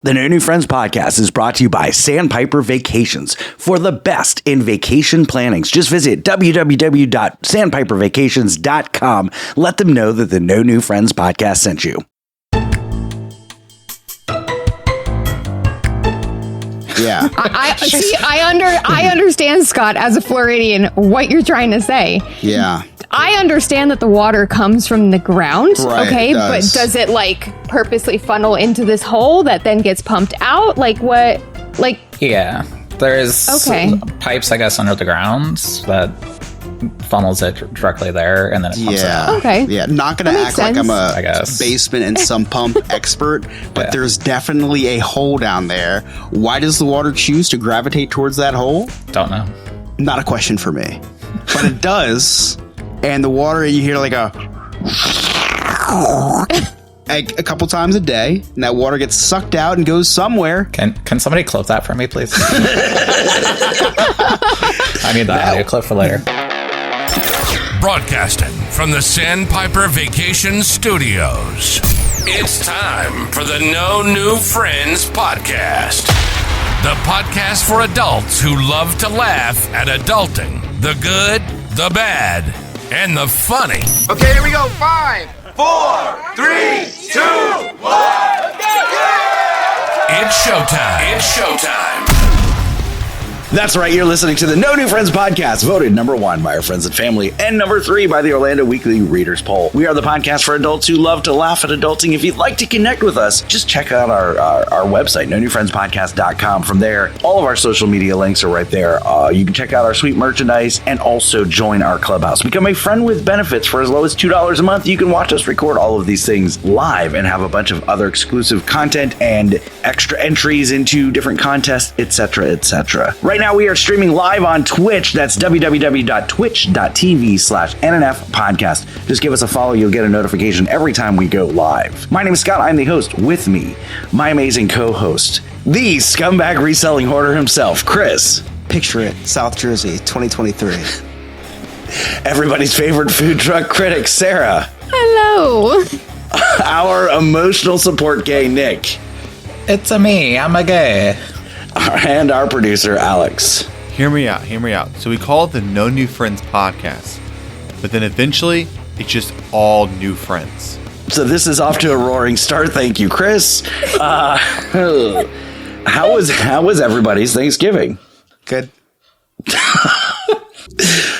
The No New Friends podcast is brought to you by Sandpiper Vacations. For the best in vacation plannings, just visit www.sandpipervacations.com. Let them know that the No New Friends podcast sent you. Yeah. I understand, Scott, as a Floridian, what you're trying to say. Yeah. I understand that the water comes from the ground, Right, okay? it does. But does it purposely funnel into this hole that then gets pumped out? What? Yeah, there's Okay. pipes, I guess, under the ground that funnels it directly there, and then it pumps it Yeah. out. Okay. Yeah. Not going to That act makes like I'm sense. a I guess. basement and sump pump expert, but Yeah. there's definitely a hole down there. Why does the water choose to gravitate towards that hole? Don't know. Not a question for me, but it does. And the water, you hear a couple times a day, and that water gets sucked out and goes somewhere. Can somebody clip that for me, please? I need the audio clip for later. Broadcasting from the Sandpiper Vacation Studios. It's time for the No New Friends podcast. The podcast for adults who love to laugh at adulting. The good, the bad, and the funny. Okay, here we go. 5, 4, 3, 2, 1. It's showtime. It's showtime. That's right, you're listening to the No New Friends podcast, voted number 1 by our friends and family, and number 3 by the Orlando Weekly Readers Poll. We are the podcast for adults who love to laugh at adulting. If you'd like to connect with us, just check out our website, nonewfriendspodcast.com. From there, all of our social media links are right there. You can check out our sweet merchandise and also join our clubhouse. Become a friend with benefits for as low as $2 a month. You can watch us record all of these things live and have a bunch of other exclusive content and extra entries into different contests, etc., etc. Right now, we are streaming live on Twitch. That's www.twitch.tv/NNF podcast. Just give us a follow. You'll get a notification every time we go live. My name is Scott. I'm the host. With me, my amazing co-host, the scumbag reselling hoarder himself, Chris. Picture it, South Jersey, 2023. Everybody's favorite food truck critic, Sarah. Hello. Our emotional support gay, Nick. It's me. I'm a gay. And our producer, Alex. Hear me out. So we call it the No New Friends podcast, but then eventually it's just all new friends. So this is off to a roaring start. Thank you, Chris. How was everybody's Thanksgiving? Good.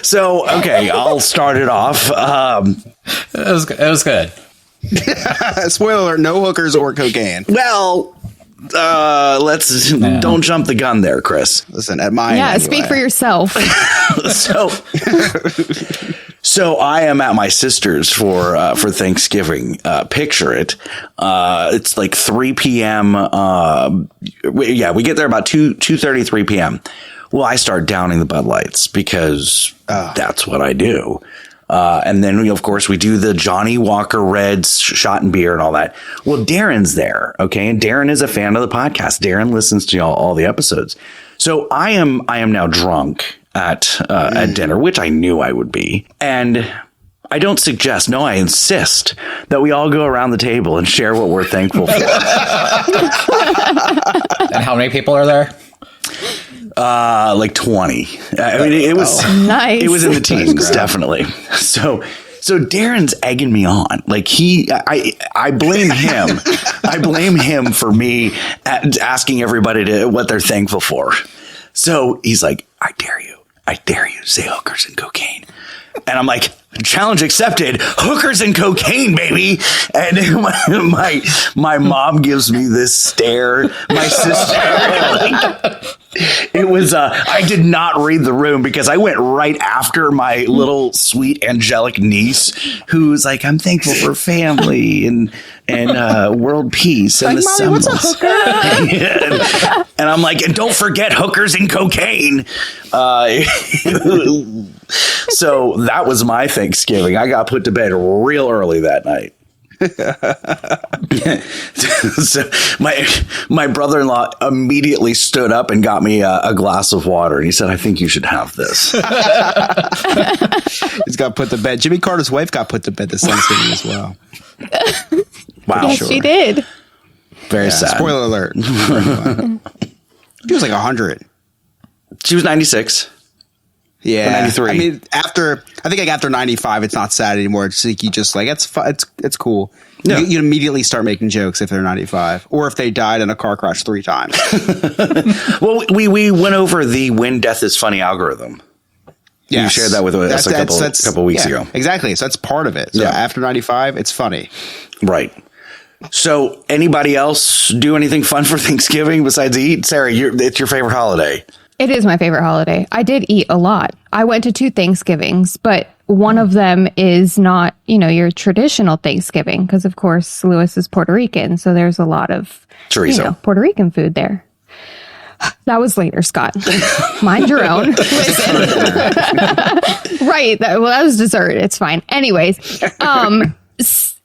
So, okay, I'll start it off. It was good. Spoiler alert, no hookers or cocaine. Well, don't jump the gun there, Chris. Listen, at mine. Yeah, anyway. speak for yourself. So I am at my sister's for Thanksgiving. Picture it. It's like 3 p.m. We get there about 2:30, 3 p.m. Well, I start downing the Bud Lights because that's what I do. And then, of course, we do the Johnny Walker Reds shot and beer and all that. Well, Darren's there. Okay. And Darren is a fan of the podcast. Darren listens to all the episodes. So I am now drunk at dinner, which I knew I would be. And I don't suggest, no, I insist that we all go around the table and share what we're thankful for. And how many people are there? Like 20. I mean, it was Nice. It was in the teens, definitely. So Darren's egging me on. Like I blame him. I blame him for me asking everybody what they're thankful for. So he's like, I dare you say hookers and cocaine. And I'm like, challenge accepted. Hookers and cocaine, baby. And my mom gives me this stare. My sister, it was, I did not read the room because I went right after my little sweet angelic niece who's like, I'm thankful for family and world peace and the Mommy, what's a symbols. hooker? And I'm like, and don't forget hookers and cocaine. So that was my Thanksgiving. I got put to bed real early that night. So my brother-in-law immediately stood up and got me a glass of water. And he said, I think you should have this. He's got put to bed. Jimmy Carter's wife got put to bed this Thanksgiving as well. Wow. Yes, she did. Very sad. Spoiler alert. He was like 100. She was 96. Yeah, 93. I mean, after 95, it's not sad anymore. It's like you just like it's cool. Yeah. You immediately start making jokes if they're 95, or if they died in a car crash 3 times. Well, we went over the when death is funny algorithm. You shared that with us a couple weeks ago. Exactly. So that's part of it. So after 95, it's funny. Right. So anybody else do anything fun for Thanksgiving besides eat? Sarah, it's your favorite holiday. It is my favorite holiday. I did eat a lot. I went to 2 Thanksgivings, but one of them is not, your traditional Thanksgiving, because of course Lewis is Puerto Rican, so there's a lot of chorizo, Puerto Rican food there. That was later, Scott. Mind your own. Listen. Right. That was dessert. It's fine. Anyways,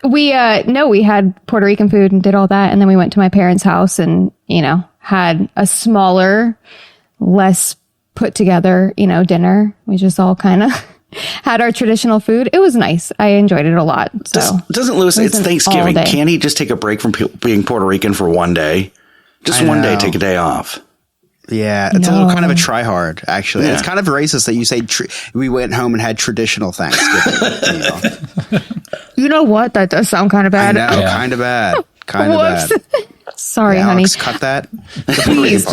we had Puerto Rican food and did all that, and then we went to my parents' house and had a smaller, less put together, dinner. We just all kind of had our traditional food. It was nice. I enjoyed it a lot. So doesn't Lewis? It's Thanksgiving. Can't he just take a break from being Puerto Rican for one day? Just one day, take a day off. Yeah, it's a little kind of a try hard, actually. Yeah. It's kind of racist that you say we went home and had traditional Thanksgiving. You know what? That does sound kind of bad. I know, kind of bad. Kind of bad. Sorry, Alex, honey. Cut that. Please.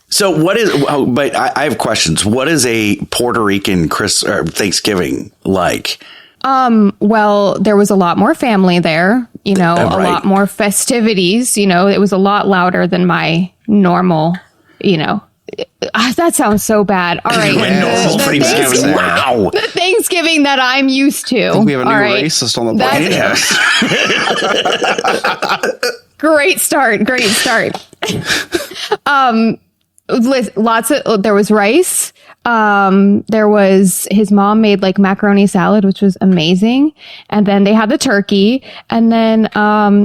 So what is? But I have questions. What is a Puerto Rican Thanksgiving like? Well, there was a lot more family there. A lot more festivities. It was a lot louder than my normal. That sounds so bad. All right, Thanksgiving. Wow, the Thanksgiving that I'm used to. I think we have a new racist on the podcast. Great start. There was rice. There was, his mom made like macaroni salad, which was amazing. And then they had the turkey. And then,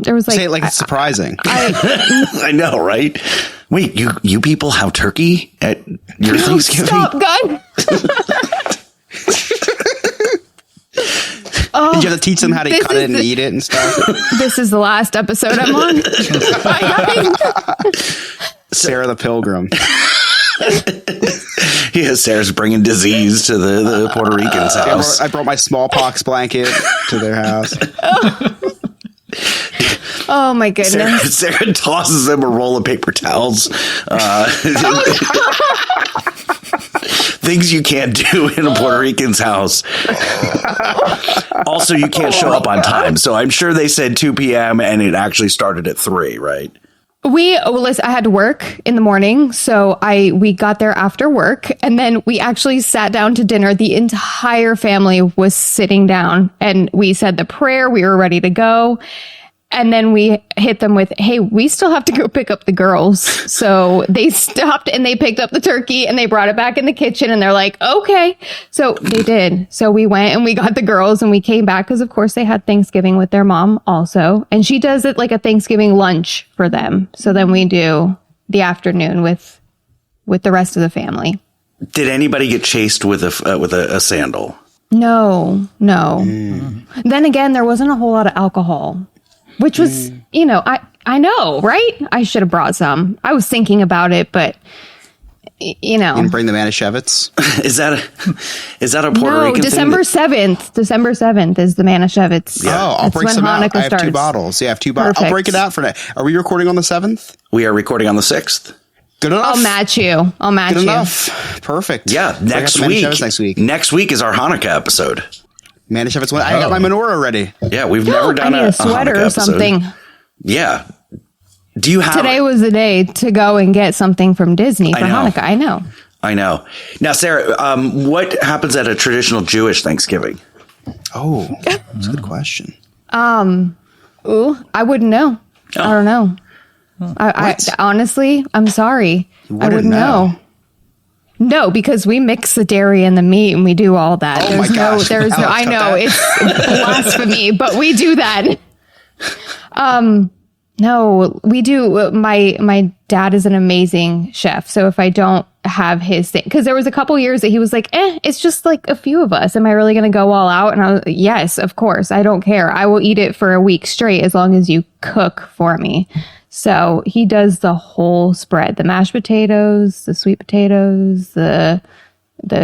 there was like, say it like it's surprising. I know, right? Wait, you people have turkey at your Thanksgiving? Stop, gun. Did you have to teach them how to cut it and eat it and stuff? This is the last episode I'm on. Sarah the Pilgrim. Yeah, Sarah's bringing disease to the Puerto Ricans' house. I brought my smallpox blanket to their house. Oh my goodness. Sarah tosses them a roll of paper towels. Things you can't do in a Puerto Rican's house. Also, you can't show up on time. So I'm sure they said 2 p.m. and it actually started at 3, right? I had to work in the morning, so we got there after work, and then we actually sat down to dinner. The entire family was sitting down, and we said the prayer. We were ready to go. And then we hit them with, hey, we still have to go pick up the girls. So they stopped and they picked up the turkey and they brought it back in the kitchen and they're like, okay. So they did. So we went and we got the girls and we came back because, of course, they had Thanksgiving with their mom also. And she does it like a Thanksgiving lunch for them. So then we do the afternoon with the rest of the family. Did anybody get chased with a sandal? No. Then again, there wasn't a whole lot of alcohol. Which was, I know, right? I should have brought some. I was thinking about it, but, You can bring the Manischewitz? Is that a Puerto Rican December thing? 7th. December 7th is the Manischewitz. Yeah. Oh, I'll break some out. I have 2 bottles. Yeah, I have 2 bottles. I'll break it out for that. Are we recording on the 7th? We are recording on the 6th. Good enough. I'll match you. Good enough. Perfect. Yeah, next week. Next week is our Hanukkah episode. Manischewitz. I got my menorah ready. Yeah, we've never done a sweater or something. Yeah. Do you have Today was the day to go and get something from Disney for Hanukkah. I know. Now, Sarah, what happens at a traditional Jewish Thanksgiving? Oh, that's a good question. I wouldn't know. Oh. I don't know. I honestly, I'm sorry. I wouldn't know. No, because we mix the dairy and the meat and we do all that. Oh my gosh. I know it's blasphemy, but we do that. No, we do. My dad is an amazing chef. So if I don't have his thing. Because there was a couple years that he was like, it's just like a few of us. Am I really going to go all out? And I was, yes, of course. I don't care. I will eat it for a week straight as long as you cook for me. So he does the whole spread, the mashed potatoes, the sweet potatoes, the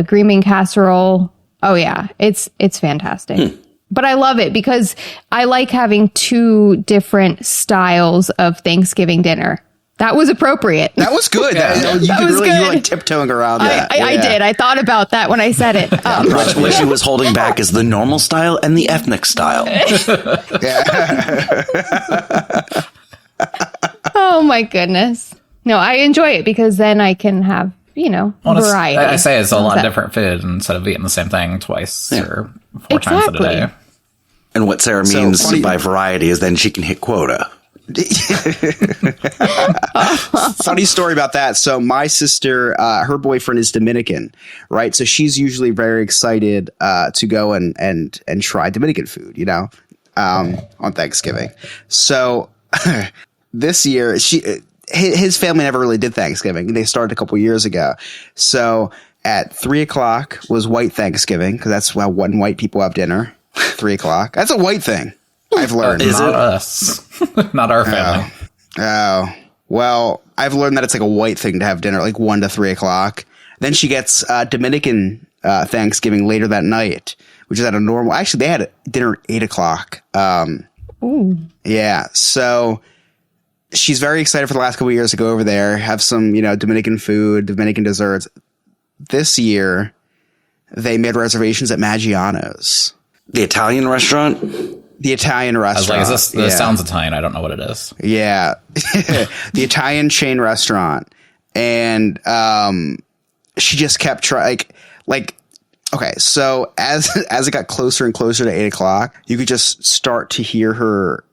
green bean casserole. Oh yeah, it's fantastic. But I love it because I like having two different styles of Thanksgiving dinner. That was appropriate. That was good. You were like tiptoeing around that. I did. I thought about that when I said it. What she was holding back is the normal style and the ethnic style. Oh my goodness. No, I enjoy it because then I can have, variety. I say it's a lot of different food instead of eating the same thing twice or 4 times a day. And what Sarah means by variety is then she can hit quota. Funny story about that. So my sister, her boyfriend is Dominican, right? So she's usually very excited to go and try Dominican food, on Thanksgiving. So this year, his family never really did Thanksgiving. They started a couple years ago. So at 3:00 was white Thanksgiving because that's how when white people have dinner. 3:00. That's a white thing. I've learned. Is not us, not our family. Oh, well, I've learned that it's like a white thing to have dinner, like 1 to 3:00. Then she gets Dominican Thanksgiving later that night, which is at a normal. Actually, they had dinner at 8:00. Yeah, so she's very excited for the last couple of years to go over there, have some, Dominican food, Dominican desserts. This year, they made reservations at Maggiano's. The Italian restaurant? The Italian restaurant. I was like, this sounds Italian. I don't know what it is. Yeah. The Italian chain restaurant. And she just kept trying, okay, so as it got closer and closer to 8:00, you could just start to hear her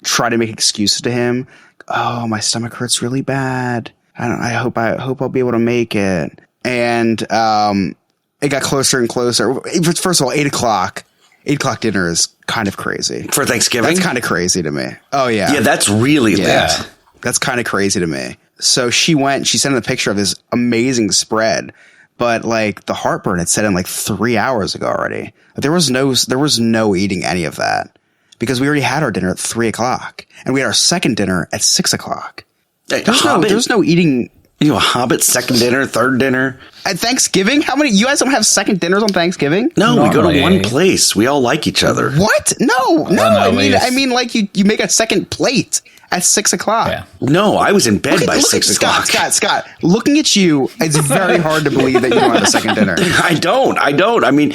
try to make excuses to him. Oh, my stomach hurts really bad. I hope I'll be able to make it. And it got closer and closer. First of all, 8:00 dinner is kind of crazy. For Thanksgiving? That's kind of crazy to me. Oh, yeah. Yeah, that's really late. That's kind of crazy to me. So she sent him a picture of his amazing spread, but the heartburn had set in 3 hours ago already. There was no eating any of that because we already had our dinner at 3:00 and we had our second dinner at 6:00. There's no eating. A Hobbit second dinner, third dinner. At Thanksgiving? How many? You guys don't have second dinners on Thanksgiving? No, we go to one place. We all like each other. What? No. I mean, you make a second plate at 6:00. Yeah. No, I was in bed by 6:00. Scott, looking at you, it's very hard to believe that you don't have a second dinner. I don't. I mean,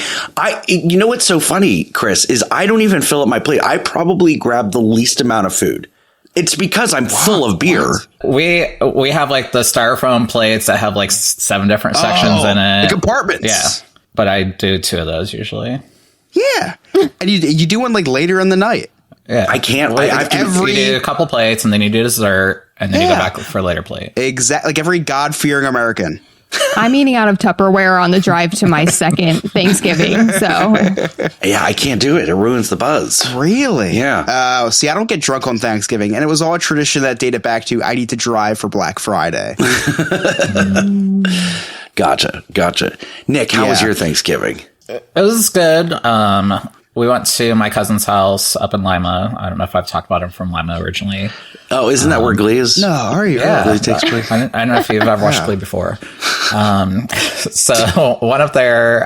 you know what's so funny, Chris, is I don't even fill up my plate. I probably grab the least amount of food. It's because I'm full of beer. We have the styrofoam plates that have 7 different sections in it. The compartments. Yeah. But I do 2 of those usually. Yeah. And you do one later in the night. Yeah. I can't. You do a couple plates and then you do dessert and then you go back for a later plate. Exactly. Like every God-fearing American. I'm eating out of Tupperware on the drive to my second Thanksgiving. So yeah, I can't do it. It ruins the buzz. Really? Yeah. See, I don't get drunk on Thanksgiving, and it was all a tradition that dated back to I need to drive for Black Friday. Gotcha. Nick, how was your Thanksgiving? It was good. We went to my cousin's house up in Lima. I don't know if I've talked about him from Lima originally. Oh, isn't that where Glee is? No, are you? Yeah, Glee takes place. I don't know if you've ever watched Glee before. So went up there,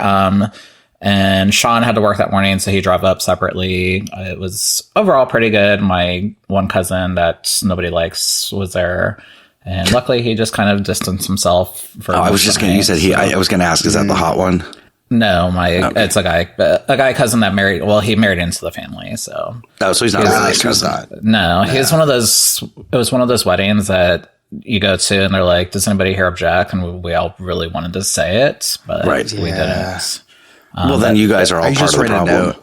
and Sean had to work that morning, so he drove up separately. It was overall pretty good. My one cousin that nobody likes was there. And luckily, he just kind of distanced himself. I was just going to. You said I was going to ask. Is that the hot one? No, it's a guy cousin that married. Well, he married into the family, so. Oh, so he's not really a cousin. No, he's one of those. It was one of those weddings that you go to, and they're like, "Does anybody here object?" And we all really wanted to say it, but we didn't. Well, then you guys are all part of the problem.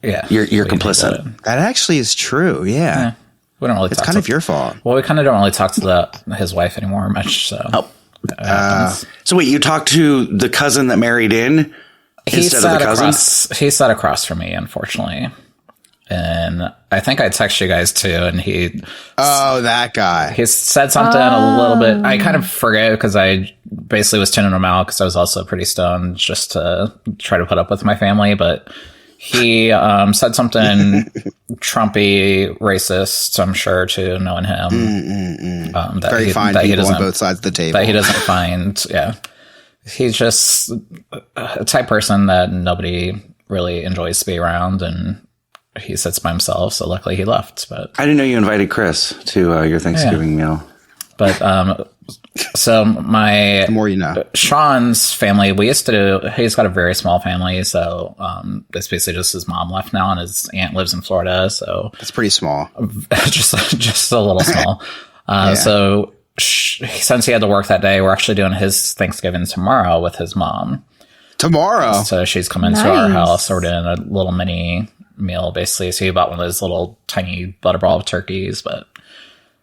Yeah, you're complicit. That actually is true. Yeah. We don't really. It's kind of your fault. Well, we kind of don't really talk to his wife anymore much. So. So wait, you talked to the cousin that married in instead of the cousin? He sat across from me, unfortunately. And I think I texted you guys too, and Oh, that guy. he said something a little bit. I kind of forget because I basically was tuning him out because I was also pretty stoned just to try to put up with my family. But he said something Trumpy, racist, I'm sure, to knowing him. That Very fine people on both sides of the table. That he doesn't find, yeah. He's just a type person that nobody really enjoys to be around, and he sits by himself, so luckily he left. But I didn't know you invited Chris to your Thanksgiving meal. But so my The more you know. Sean's family, he's got a very small family, so it's basically just his mom left now, and his aunt lives in Florida, so It's pretty small. just a little small. So since he had to work that day, we're actually doing his Thanksgiving tomorrow with his mom. Tomorrow. So she's coming to our Nice. house. So we're doing a little mini meal, basically. So he bought one of those little tiny butterball turkeys, but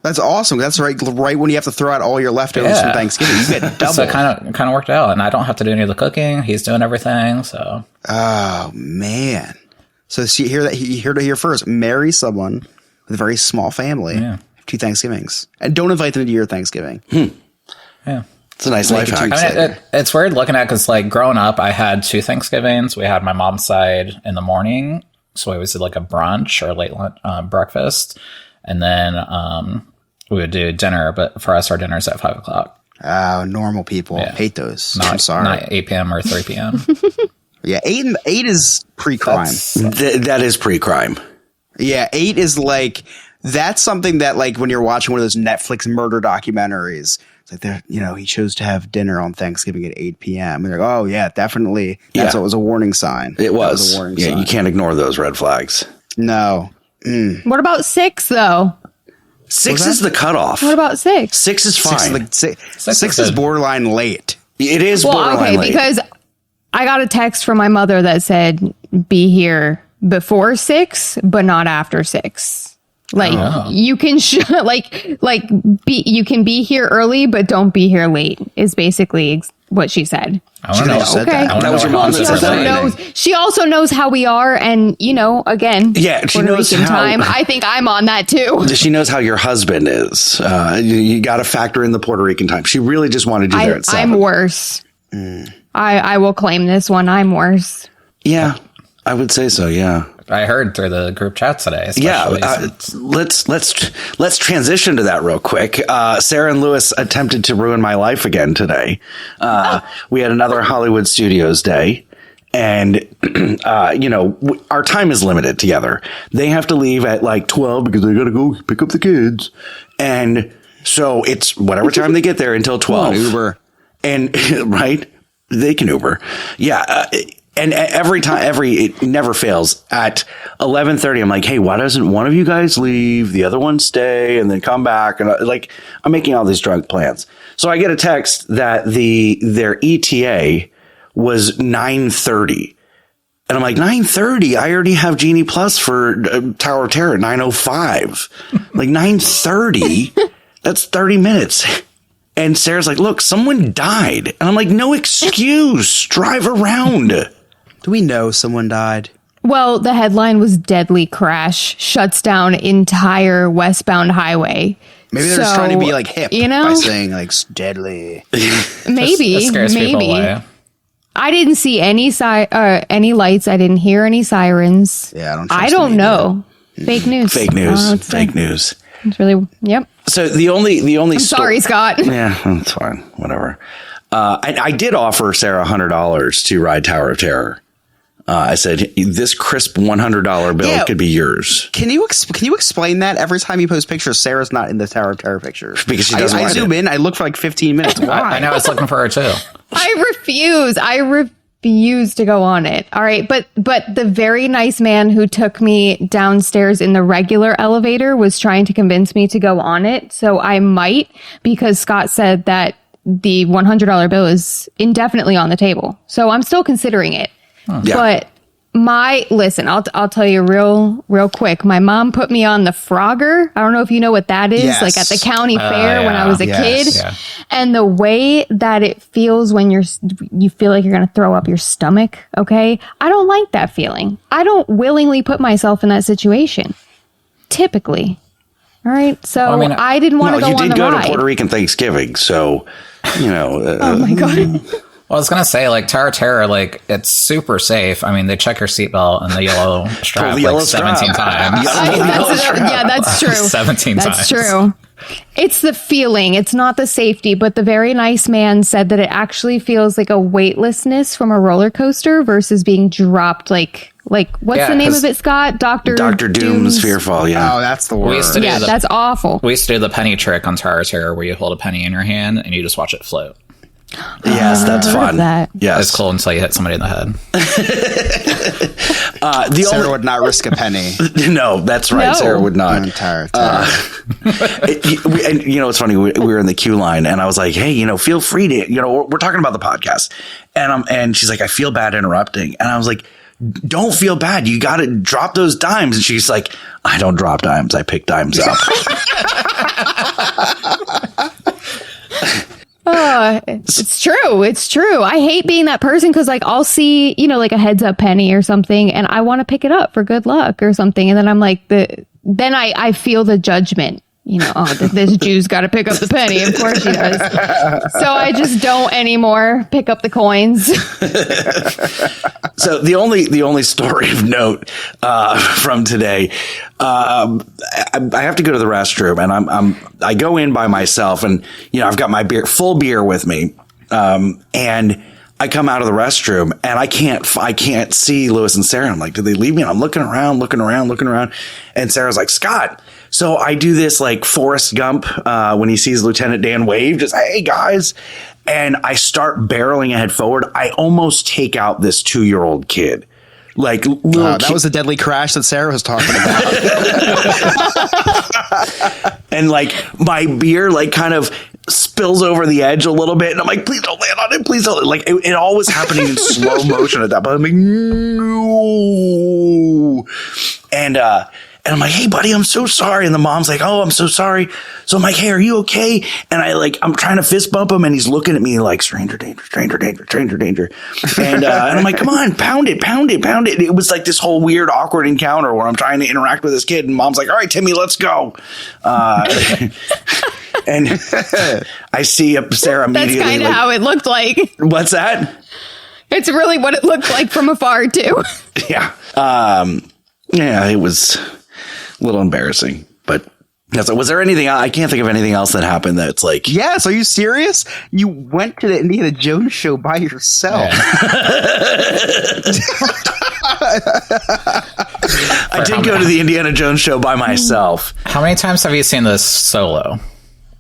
That's awesome. That's right when you have to throw out all your leftovers from Thanksgiving. You get double. so it kind of worked out, and I don't have to do any of the cooking. He's doing everything. So Oh man! So you hear that? You heard it here first. Marry someone with a very small family. Yeah. 2 Thanksgivings, and don't invite them to your Thanksgiving. yeah. It's a nice life hack. I mean, it's weird looking at because, like, growing up, I had 2 Thanksgivings. We had my mom's side in the morning, so we always did like a brunch or late lunch, breakfast, and then we would do dinner. But for us, our dinner's at 5 o'clock. Oh, normal people hate those. I'm sorry. Not 8 p.m. or 3 p.m. Yeah, 8 is pre-crime. That is pre-crime. Yeah, 8 is like that's something that like when you're watching one of those Netflix murder documentaries. It's like he chose to have dinner on Thanksgiving at 8 p.m. And they're like, oh yeah, definitely. That's what was a warning sign. It That was. a warning Yeah, sign. you can't ignore those red flags. No. What about 6 though? 6 is the cutoff. What about 6? 6 is fine. Six is borderline late. It is Well, borderline okay, late. because I got a text from my mother that said, be here before 6, but not after 6. Like you can you can be here early, but don't be here late is basically what she said. I want to know. Okay. I wanna That was know your how mom this that She is said also that. related. she also knows how we are, and again, Yeah, she Puerto knows Rican how- time. I think I'm on that too. She knows how your husband is. You got to factor in the Puerto Rican time. She really just wanted you there at 7. I'm worse. I will claim this one. I'm worse. Yeah, I would say so. Yeah. I heard through the group chat today. Yeah, Especially let's transition to that real quick. Sarah and Lewis attempted to ruin my life again today. We had another Hollywood Studios day, and our time is limited together. They have to leave at like 12 because they got to go pick up the kids, and so it's whatever time they get there until 12. Uber. And right, they can Uber. Yeah. And every time, it never fails. At 11:30, I'm like, hey, why doesn't one of you guys leave? The other one stay and then come back. And I'm making all these drug plans. So I get a text that their ETA was 9:30. And I'm like, 9:30? I already have Genie Plus for Tower of Terror at 9:05. Like 9:30? That's 30 minutes. And Sarah's like, look, someone died. And I'm like, no excuse. Drive around. Do we know someone died? Well, the headline was "Deadly Crash Shuts Down Entire Westbound Highway." Maybe they're just trying to be like hip you know? by saying like deadly. Maybe, It scares people maybe. away. I didn't see any any lights. I didn't hear any sirens. Yeah, I don't trust I don't them either. know. Fake news. Fake news. It's Fake news. It's really. Yep. So the only I'm sorry, Scott. Yeah, that's fine. Whatever. I did offer Sarah $100 to ride Tower of Terror. I said, this crisp $100 bill Yeah. could be yours. Can you explain that? Every time you post pictures, Sarah's not in the Tower of Terror pictures. Because she doesn't I ride zoom it. in, I look for like 15 minutes. Why? I know. I was looking for her too. I refuse to go on it. All right, but the very nice man who took me downstairs in the regular elevator was trying to convince me to go on it. So I might, because Scott said that the $100 bill is indefinitely on the table. So I'm still considering it. Yeah. But Listen, I'll tell you real quick. My mom put me on the Frogger. I don't know if you know what that is. Yes. Like at the county fair when I was a Yes. kid. Yeah. And the way that it feels when you feel like you're going to throw up your stomach. Okay. I don't like that feeling. I don't willingly put myself in that situation. Typically. All right. So Well, I mean, I didn't want to go you on did the go ride. to Puerto Rican Thanksgiving, so Oh my God. Well, I was gonna say, like, Tower of Terror, like, it's super safe. I mean, they check your seatbelt and the yellow strap the yellow like 17 strap. times. That's true. 17 That's times. true. It's the feeling. It's not the safety, but the very nice man said that it actually feels like a weightlessness from a roller coaster versus being dropped like what's Yeah, the name 'cause of it, Scott? Dr. Doom's Fearfall. Yeah. Oh, that's the We word. used to do Yeah, the, that's awful. we used to do the penny trick on Tower of Terror where you hold a penny in your hand and you just watch it float. Yes, that's heard of fun. that. Yes. It's cool until you hit somebody in the head. The Sarah would not risk a penny. no, that's right. No. Sarah would not. Entire And it's funny. We were in the queue line, and I was like, "Hey, feel free to, we're talking about the podcast," and she's like, "I feel bad interrupting," and I was like, "Don't feel bad. You got to drop those dimes." And she's like, "I don't drop dimes. I pick dimes up." It's true. It's true. I hate being that person because like I'll see, like a heads up penny or something and I want to pick it up for good luck or something. And then I'm like, then I feel the judgment, this Jew's got to pick up the penny. Of course she does. So I just don't anymore pick up the coins. So the only story of note from today, I have to go to the restroom, and I go in by myself, and I've got my full beer with me, and I come out of the restroom, and I can't see Lewis and Sarah. I'm like, did they leave me? And I'm looking around, and Sarah's like, Scott. So I do this like Forrest Gump when he sees Lieutenant Dan wave, just, hey guys. And I start barreling ahead forward. I almost take out this 2-year-old kid. Like, that was a deadly crash that Sarah was talking about. And like my beer like kind of spills over the edge a little bit. And I'm like, please don't land on it. Please don't. Like it all was happening in slow motion at that point. I'm like, no. And I'm like, hey, buddy, I'm so sorry. And the mom's like, oh, I'm so sorry. So I'm like, hey, are you okay? And I'm trying to fist bump him. And he's looking at me like, stranger danger, stranger danger, stranger danger. And I'm like, come on, pound it, pound it, pound it. It was like this whole weird, awkward encounter where I'm trying to interact with this kid. And mom's like, all right, Timmy, let's go. And I see Sarah immediately. That's kind of how it looked like. What's that? It's really what it looked like from afar too. Yeah. Yeah, it was a little embarrassing, but was there anything? I can't think of anything else that happened that's like. Yes, are you serious? You went to the Indiana Jones show by yourself. I did go to the Indiana Jones show by myself. How many times have you seen this solo?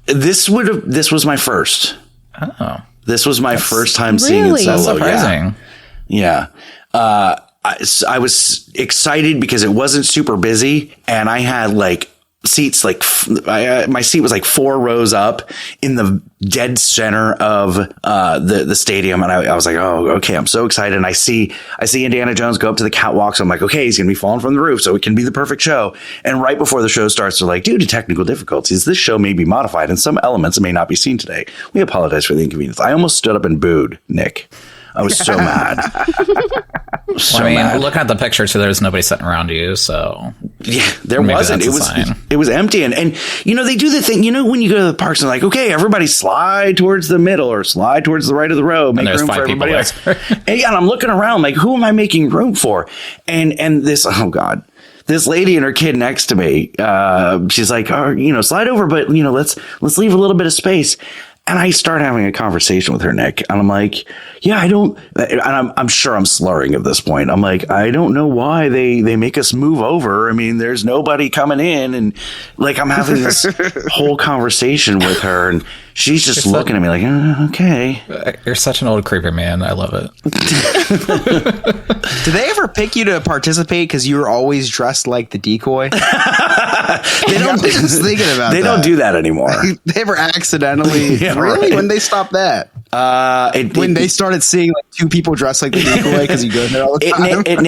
This was my first. Oh, This was my first time seeing it Really? solo. that's surprising. Yeah. I was excited because it wasn't super busy, and I had like seats like my seat was like 4 rows up in the dead center of the stadium, and I was like, oh, okay, I'm so excited. And I see Indiana Jones go up to the catwalk, so I'm like, okay, he's gonna be falling from the roof, so it can be the perfect show. And right before the show starts, they're like, due to technical difficulties, this show may be modified and some elements may not be seen today. We apologize for the inconvenience. I almost stood up and booed, Nick. I was so mad. Mad. Looking at the picture too, there's nobody sitting around you, so yeah, there maybe wasn't. that's a sign. It was empty, and they do the thing. When you go to the parks, and like, okay, everybody slide towards the middle or slide towards the right of the row, make there's room 5 for everybody people else. there. And I'm looking around like, who am I making room for? And this, oh god. This lady and her kid next to me, she's like, oh, slide over, but let's leave a little bit of space. And I start having a conversation with her, Nick, and I'm like, yeah, I don't, and I'm sure I'm slurring at this point. I'm like, I don't know why they make us move over. I mean, there's nobody coming in, and like I'm having this whole conversation with her, and she's just looking at me like, okay. You're such an old creeper, man. I love it. Did they ever pick you to participate because you were always dressed like the decoy? They don't just thinking about They that. don't do that anymore. They ever accidentally throw Really? When they stopped that? When they started seeing like two people dressed like the Decoy because you go there all the time. It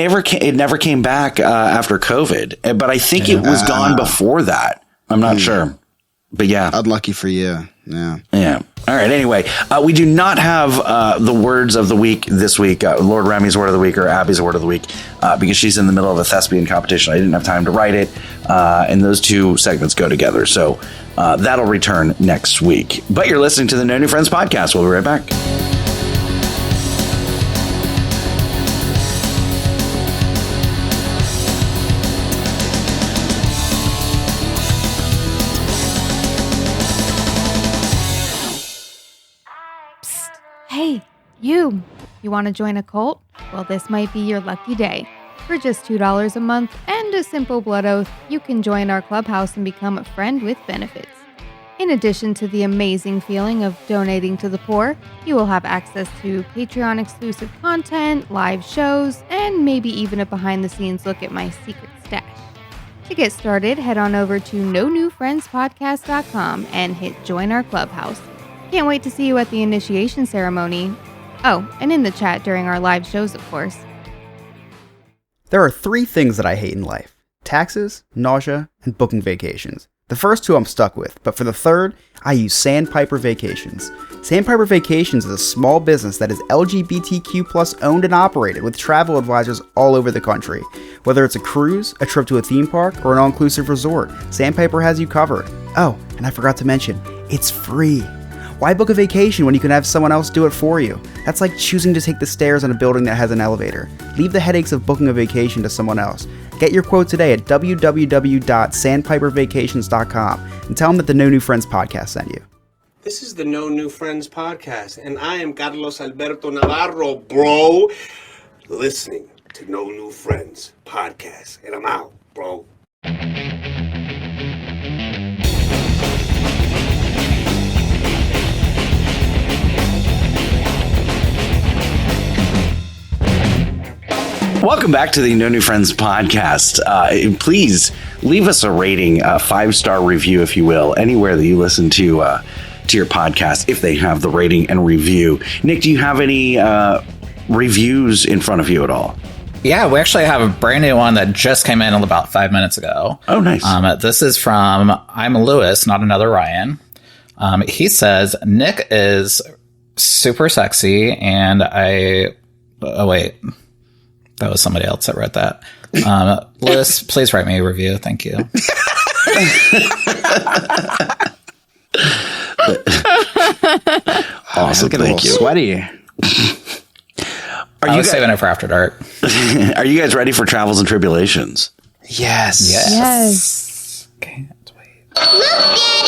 never came back after COVID, but I think it was gone before that. I'm not sure, but yeah, unlucky for you. Yeah. All right. Anyway, we do not have the words of the week this week. Lord Remy's word of the week or Abby's word of the week because she's in the middle of a thespian competition. I didn't have time to write it, and those two segments go together. So that'll return next week. But you're listening to the No New Friends podcast. We'll be right back. Hey, you want to join a cult? Well, this might be your lucky day. For just $2 a month and a simple blood oath, you can join our clubhouse and become a friend with benefits. In addition to the amazing feeling of donating to the poor, you will have access to Patreon exclusive content, live shows, and maybe even a behind-the-scenes look at my secret stash. To get started, head on over to nonewfriendspodcast.com and hit join our clubhouse. Can't wait to see you at the initiation ceremony. Oh, and in the chat during our live shows, of course. There are 3 things that I hate in life: taxes, nausea, and booking vacations. The first 2 I'm stuck with, but for the third, I use Sandpiper Vacations. Sandpiper Vacations is a small business that is LGBTQ+ owned and operated with travel advisors all over the country. Whether it's a cruise, a trip to a theme park, or an all-inclusive resort, Sandpiper has you covered. Oh, and I forgot to mention, it's free. Why book a vacation when you can have someone else do it for you? That's like choosing to take the stairs in a building that has an elevator. Leave the headaches of booking a vacation to someone else. Get your quote today at www.sandpipervacations.com and tell them that the No New Friends podcast sent you. This is the No New Friends podcast, and I am Carlos Alberto Navarro, bro. Listening to No New Friends podcast, and I'm out, bro. Welcome back to the No New Friends podcast. Please leave us a rating, a 5-star review, if you will, anywhere that you listen to your podcast, if they have the rating and review. Nick, do you have any reviews in front of you at all? Yeah, we actually have a brand new one that just came in about 5 minutes ago. Oh, nice. This is from I'm Lewis, not another Ryan. He says, Nick is super sexy, and oh, wait. That was somebody else that wrote that. Lewis, please write me a review. Thank you. Awesome. Thank you. Sweaty. I was saving it for after dark. Are you guys ready for Travels and Tribulations? Yes. Can't wait. Look, Daddy,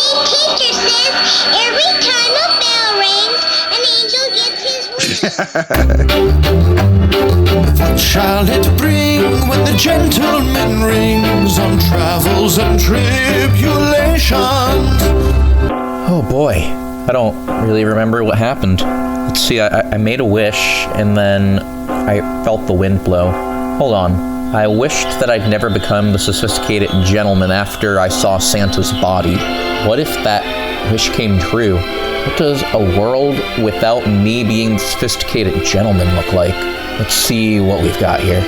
teacher says every time a bell rings, an angel gets his wish. What shall it bring when the gentleman rings on travels and tribulations? Oh boy, I don't really remember what happened. Let's see, I made a wish and then I felt the wind blow. Hold on. I wished that I'd never become the sophisticated gentleman after I saw Santa's body. What if that wish came true? What does a world without me being the sophisticated gentleman look like? Let's see what we've got here.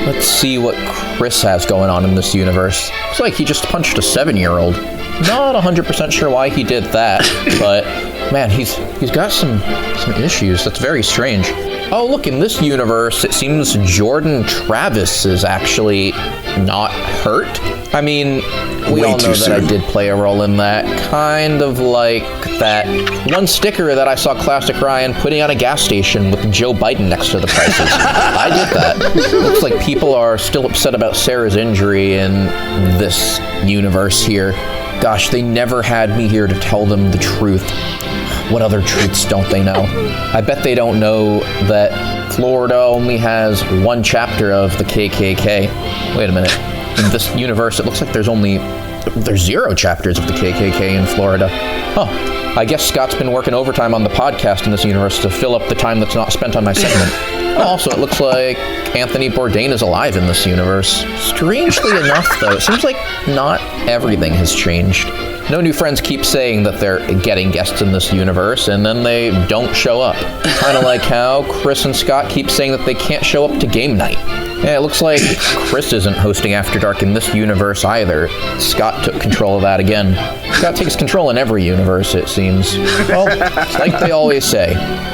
Let's see what Chris has going on in this universe. Looks like he just punched a 7-year-old. Not 100% sure why he did that, but man, he's got some issues. That's very strange. Oh, look, in this universe, it seems Jordan Travis is actually not hurt. I mean, we all know that I did play a role in that. Kind of like that one sticker that I saw Classic Ryan putting on a gas station with Joe Biden next to the prices. I did that. Looks like people are still upset about Sarah's injury in this universe here. Gosh, they never had me here to tell them the truth. What other truths don't they know? I bet they don't know that Florida only has one chapter of the KKK. Wait a minute. In this universe, it looks like there's 0 chapters of the KKK in Florida. Huh. I guess Scott's been working overtime on the podcast in this universe to fill up the time that's not spent on my segment. Also, it looks like Anthony Bourdain is alive in this universe. Strangely enough, though, it seems like not everything has changed. No New Friends keep saying that they're getting guests in this universe, and then they don't show up. Kind of like how Chris and Scott keep saying that they can't show up to game night. Yeah, it looks like Chris isn't hosting After Dark in this universe either. Scott took control of that again. Scott takes control in every universe, it seems. Well, like they always say,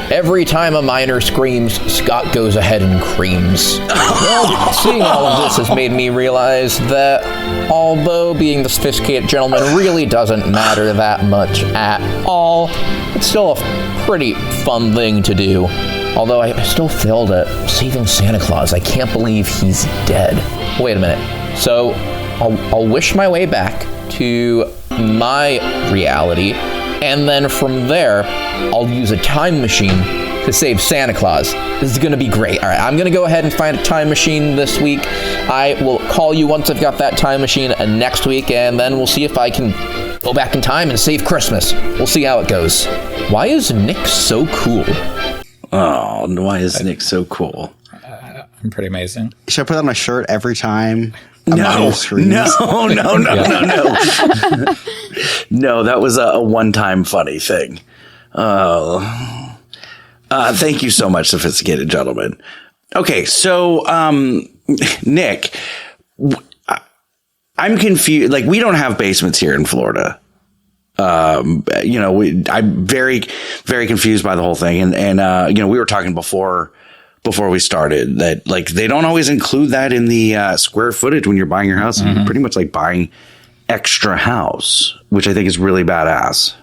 every time a miner screams, Scott goes ahead and creams. Well, seeing all of this has made me realize that although being the sophisticated gentleman really doesn't matter that much at all, it's still a pretty fun thing to do. Although I still failed at saving Santa Claus. I can't believe he's dead. Wait a minute. So I'll wish my way back to my reality, and then from there, I'll use a time machine to save Santa Claus. This is gonna be great. All right, I'm gonna go ahead and find a time machine this week. I will call you once I've got that time machine next week, and then we'll see if I can go back in time and save Christmas. We'll see how it goes. Why is Nick so cool? Oh, why is Nick so cool? I'm pretty amazing. Should I put that on a shirt every time? No. No. No, that was a one-time funny thing. Thank you so much, sophisticated gentlemen. Okay, so Nick, I'm confused. Like, we don't have basements here in Florida. I'm very, very confused by the whole thing. And we were talking before we started that, like, they don't always include that in the square footage when you're buying your house. Mm-hmm. You're pretty much like buying extra house, which I think is really badass.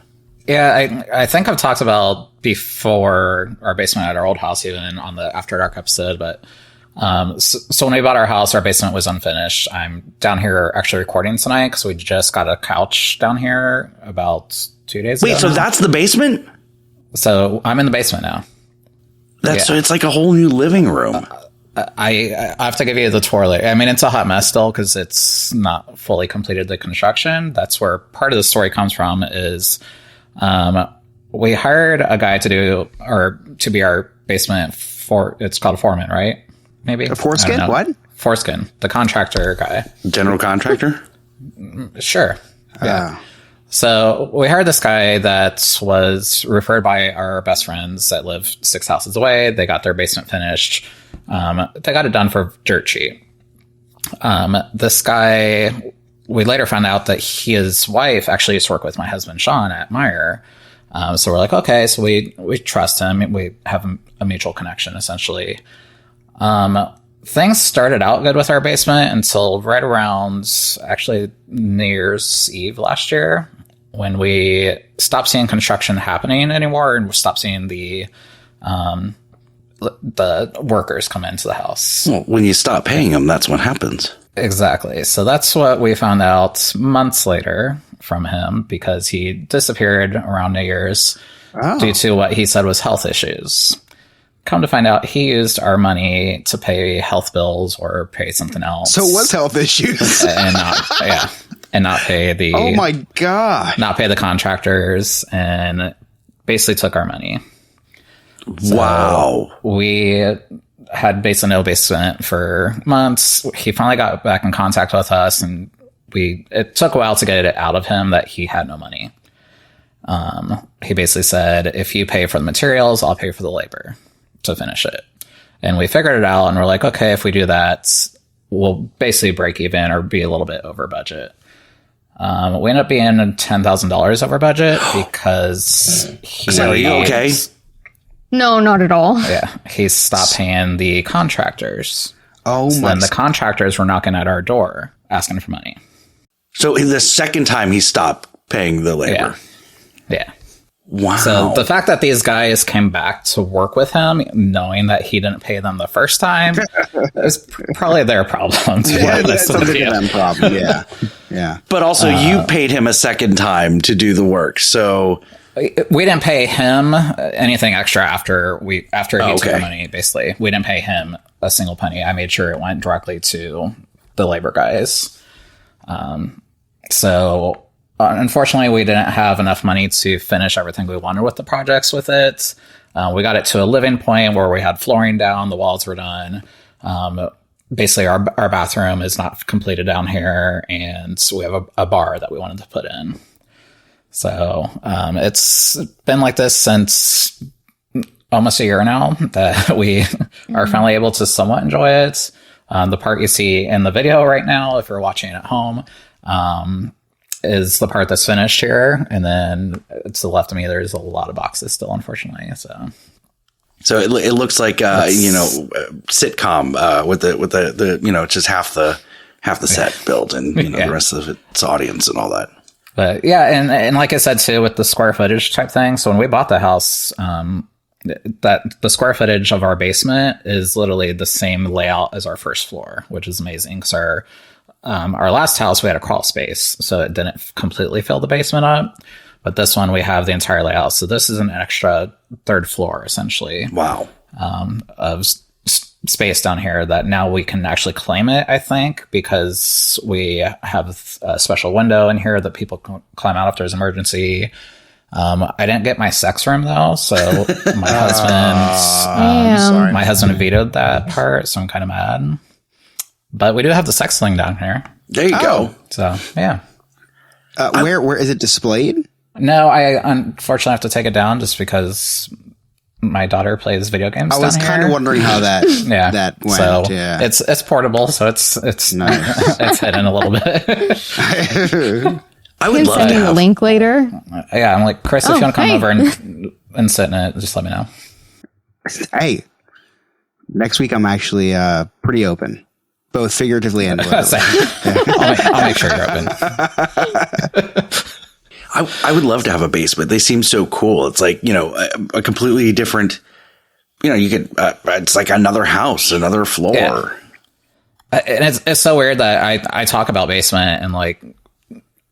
Yeah, I think I've talked about before our basement at our old house, even on the After Dark episode, but so when we bought our house, our basement was unfinished. I'm down here actually recording tonight because we just got a couch down here about 2 days ago. Wait, so that's the basement? So I'm in the basement now. So it's like a whole new living room. I have to give you the tour later. I mean, it's a hot mess still because it's not fully completed the construction. That's where part of the story comes from is we hired a guy to be our basement it's called a foreman, right? Maybe a foreskin. What? Foreskin, the contractor guy, general contractor. Sure. Yeah. So we hired this guy that was referred by our best friends that live 6 houses away. They got their basement finished. They got it done for dirt cheap. This guy, we later found out that his wife actually used to work with my husband Sean at Meyer. So we're like, okay, so we trust him. We have a mutual connection essentially. Things started out good with our basement until right around actually New Year's Eve last year, when we stopped seeing construction happening anymore and stopped seeing the workers come into the house. Well, when you stop paying them, that's what happens. Exactly. So that's what we found out months later from him, because he disappeared around New Year's due to what he said was health issues. Come to find out, he used our money to pay health bills or pay something else. So it was health issues, and not pay the. Oh my god! Not pay the contractors, and basically took our money. So wow! We had basically no basement for months. He finally got back in contact with us, and it took a while to get it out of him that he had no money. He basically said, "If you pay for the materials, I'll pay for the labor to finish it." And we figured it out, and we're like, okay, if we do that, we'll basically break even or be a little bit over budget. We ended up being $10,000 over budget because Are you okay? No, not at all. Yeah, he stopped paying the contractors. Oh my! Then the contractors were knocking at our door asking for money. So the second time he stopped paying the labor. Yeah. Wow. So the fact that these guys came back to work with him, knowing that he didn't pay them the first time, is probably their problem. That's them problem. Yeah. Yeah. But also, you paid him a second time to do the work. So we didn't pay him anything extra after he took the money. Basically, we didn't pay him a single penny. I made sure it went directly to the labor guys. So unfortunately, we didn't have enough money to finish everything we wanted with the projects with it. We got it to a living point where we had flooring down, the walls were done. Basically, our bathroom is not completed down here, and so we have a bar that we wanted to put in. So it's been like this since almost a year now that we are finally able to somewhat enjoy it. The part you see in the video right now, if you're watching at home, is the part that's finished here. And then to the left of me, there's a lot of boxes still, unfortunately. So it looks like sitcom with the just half the set built and the rest of its audience and all that. But yeah, and like I said too, with the square footage type thing. So when we bought the house, that the square footage of our basement is literally the same layout as our first floor, which is amazing. Because our last house we had a crawl space, so it didn't completely fill the basement up. But this one, we have the entire layout. So this is an extra third floor, essentially. Wow. Of space down here that now we can actually claim it, I think, because we have a special window in here that people can climb out if there's an emergency. I didn't get my sex room, though. So my husband vetoed that part. So I'm kind of mad. But we do have the sex thing down here. There you go. So, yeah. Where is it displayed? No, I unfortunately have to take it down just because my daughter plays video games. I was kind of wondering how that that went. So yeah, it's portable, so it's nice. It's hidden a little bit. I would love to have a link later. Yeah, I'm like, Chris, if you want to come over and sit in it, just let me know. Hey, next week I'm actually pretty open, both figuratively and literally. I'll make sure you're open. I would love to have a basement. They seem so cool. It's like, a completely different, you could, it's like another house, another floor. Yeah. And it's so weird that I talk about basement and like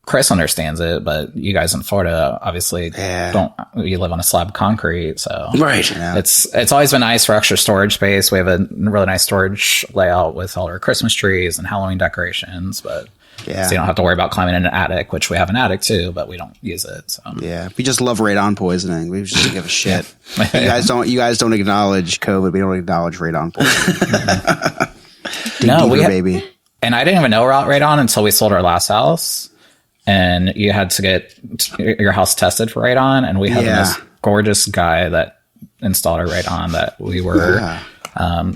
Chris understands it, but you guys in Florida obviously you live on a slab of concrete. So right. Yeah. It's always been nice for extra storage space. We have a really nice storage layout with all our Christmas trees and Halloween decorations, but so you don't have to worry about climbing in an attic, which we have an attic too, but we don't use it. So yeah, we just love radon poisoning. We just don't give a shit. You guys don't acknowledge COVID. We don't acknowledge radon poisoning. No, baby. And I didn't even know about radon until we sold our last house, and you had to get your house tested for radon. And we had this gorgeous guy that installed our radon that we were.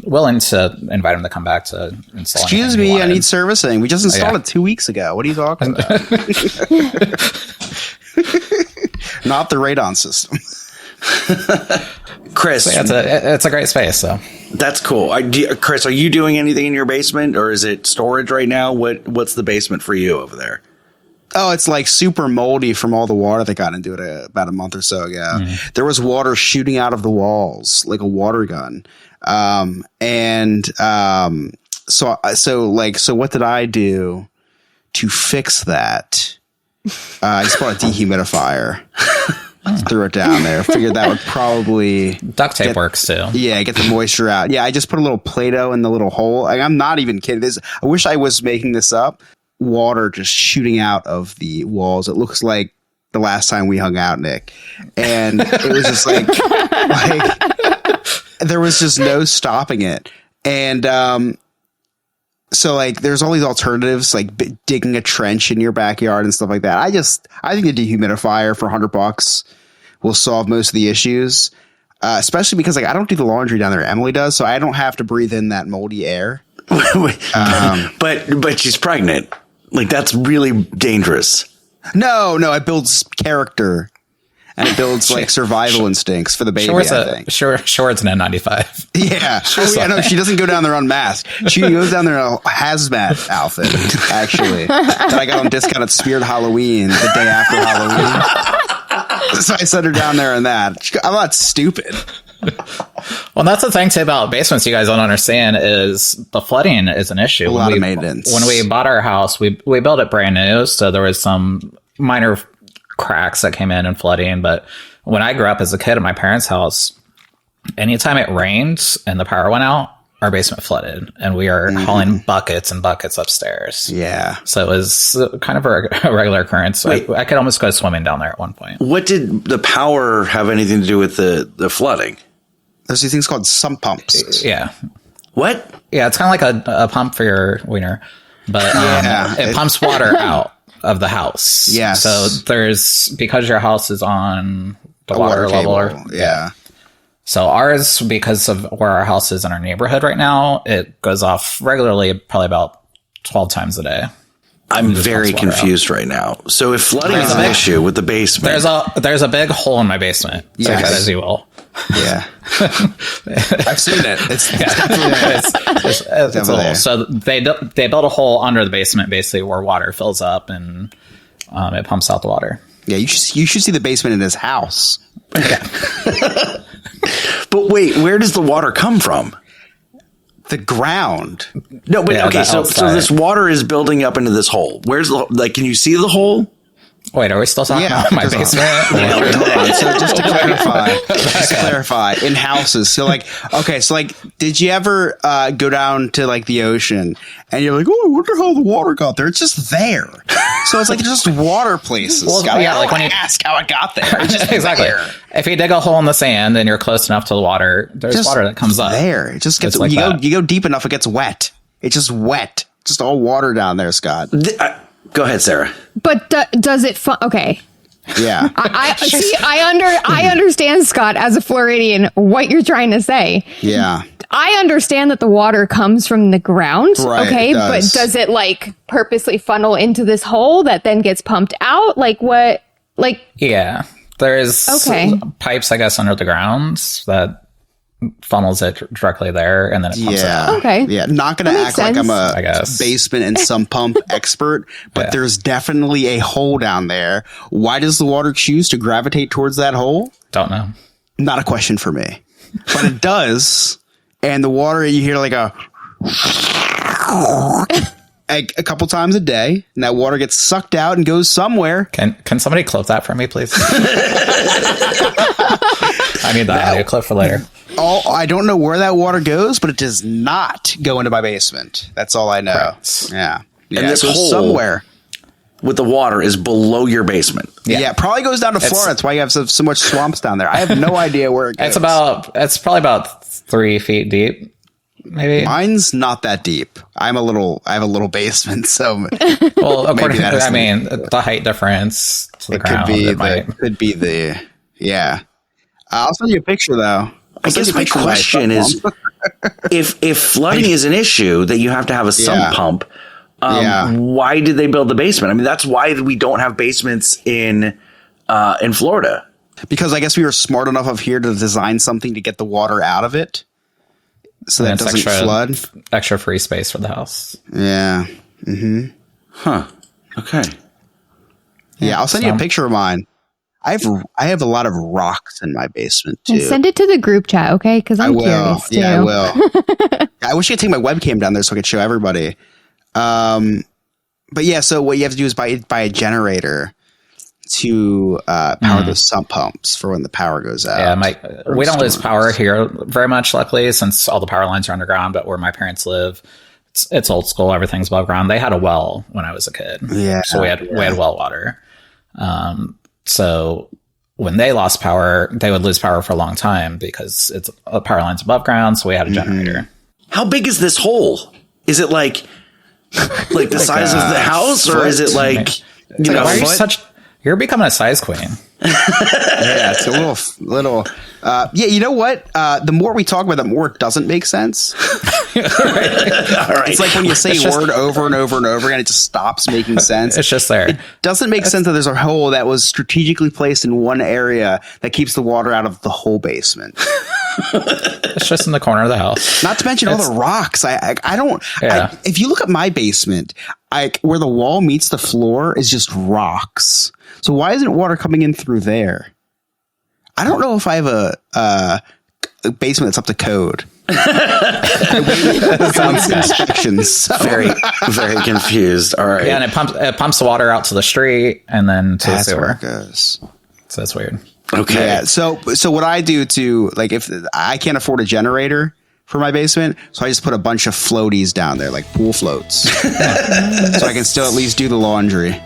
Willing to invite him to come back to install. Excuse me, I need servicing. We just installed it 2 weeks ago. What are you talking about? Not the radon system. Chris, it's a great space. So that's cool. Chris, are you doing anything in your basement, or is it storage right now? What's the basement for you over there? Oh, it's like super moldy from all the water that got into it about a month or so ago. Mm-hmm. There was water shooting out of the walls like a water gun. So what did I do to fix that? I just bought a dehumidifier, threw it down there, figured that would probably duct tape works too. Yeah. Get the moisture out. Yeah. I just put a little Play-Doh in the little hole. I'm not even kidding. I wish I was making this up. Water just shooting out of the walls. It looks like the last time we hung out, Nick. And it was just like there was just no stopping it. And so like there's all these alternatives, like digging a trench in your backyard and stuff like that. I think the dehumidifier for $100 will solve most of the issues, especially because like I don't do the laundry down there. Emily does, so I don't have to breathe in that moldy air. But she's pregnant. Like that's really dangerous. No, it builds character. And it builds like survival instincts for the baby, I think. Sure, it's an N95. Yeah. No, she doesn't go down there unmasked. She goes down there in a hazmat outfit, actually. That I got on discount at Spirit Halloween the day after Halloween. So I sent her down there in that. I'm not stupid. Well, that's the thing too about basements you guys don't understand is the flooding is an issue. A lot of maintenance. When we bought our house, we built it brand new, so there was some minor cracks that came in and flooding. But when I grew up as a kid at my parents' house, anytime it rained and the power went out, our basement flooded, and we are hauling buckets and buckets upstairs. Yeah. So it was kind of a regular occurrence. I could almost go swimming down there at one point. What did the power have anything to do with the flooding? There's these things called sump pumps. Yeah. What? Yeah, it's kind of like a pump for your wiener, but it pumps water out of the house. Yes. So because your house is on the A water level. table. Yeah. So ours, because of where our house is in our neighborhood right now, it goes off regularly, probably about 12 times a day. I'm very confused right now. So if flooding is an issue with the basement, there's a big hole in my basement. Yes. Take that as you will. Yeah. I've seen it. It's It's a hole. So they built a hole under the basement, basically where water fills up and it pumps out the water. Yeah, you should see the basement in his house. But wait, where does the water come from? The ground. No, but Yeah, okay, so this water is building up into this hole. Where's the can you see the hole? Wait, are we still talking about my basement? Hold on. So just to clarify, in houses. So did you ever go down to like the ocean and you're like, oh, I wonder how the water got there? It's just there. So it's like just water places. Well, Scott. yeah, like when you ask how it got there. It's just exactly. there. If you dig a hole in the sand and you're close enough to the water, there's Just water that comes up. There. It just gets It's like you that. go deep enough, it gets wet. It's just wet. Just all water down there, Scott. Go ahead, Sarah. But does it? Okay. Yeah. I understand, Scott, as a Floridian, what you're trying to say. Yeah. I understand that the water comes from the ground. Right, okay, it does. but does it like purposely funnel into this hole that then gets pumped out? Like what? Like Yeah. There's pipes, I guess, under the ground that funnels it directly there, and then it pumps it out. Okay. Yeah. Not going to act like I'm I a guess. basement and sump pump expert, but there's definitely a hole down there. Why does the water choose to gravitate towards that hole? Don't know. Not a question for me, but it does. And the water, you hear like a couple times a day, and that water gets sucked out and goes somewhere. Can somebody clip that for me, please? I need that audio clip for later. I don't know where that water goes, but it does not go into my basement. That's all I know. Correct. Yeah. And Yeah, this it goes hole somewhere. with the water is below your basement. Yeah. It probably goes down to Florida. That's why you have so much swamps down there. I have no idea where it goes. It's probably about 3 feet deep, maybe. Mine's not that deep. I have a little basement, so Well, according that is the height difference to the it ground. could be the yeah. I'll send you a picture though. I guess my question is, if flooding is an issue that you have to have a sump pump, why did they build the basement? I mean, that's why we don't have basements in Florida. Because I guess we were smart enough up here to design something to get the water out of it, so that it doesn't flood. Extra free space for the house. Yeah. Mm-hmm. Huh. Okay. Yeah, I'll send you a picture of mine. I have a lot of rocks in my basement too. And send it to the group chat, okay? Because I'm curious too. Yeah, I will. I wish I could take my webcam down there so I could show everybody. But yeah, so what you have to do is buy a generator to power those sump pumps for when the power goes out. Yeah, we don't lose power here very much, luckily, since all the power lines are underground. But where my parents live, it's old school. Everything's above ground. They had a well when I was a kid. Yeah, so we had well water. So when they lost power, they would lose power for a long time because it's power lines above ground. So we had a generator. How big is this hole? Is it like the size of the house, or is it like why are you you're becoming a size queen? Yeah, it's a little. Yeah, you know what? The more we talk about it, the more it doesn't make sense. All right. It's like when you say a word over and over and over again, it just stops making sense. It's just there. It doesn't make sense that there's a hole that was strategically placed in one area that keeps the water out of the whole basement. It's just in the corner of the house. Not to mention all the rocks. I don't. Yeah. If you look at my basement, where the wall meets the floor is just rocks. So why isn't water coming in through there? I don't know if I have a basement that's up to code. Very, very confused. All right. Yeah, and it pumps the water out to the street and then to the sewer. Where it goes. So that's weird. Okay. Yeah. So what I do to if I can't afford a generator for my basement, so I just put a bunch of floaties down there, like pool floats, so I can still at least do the laundry.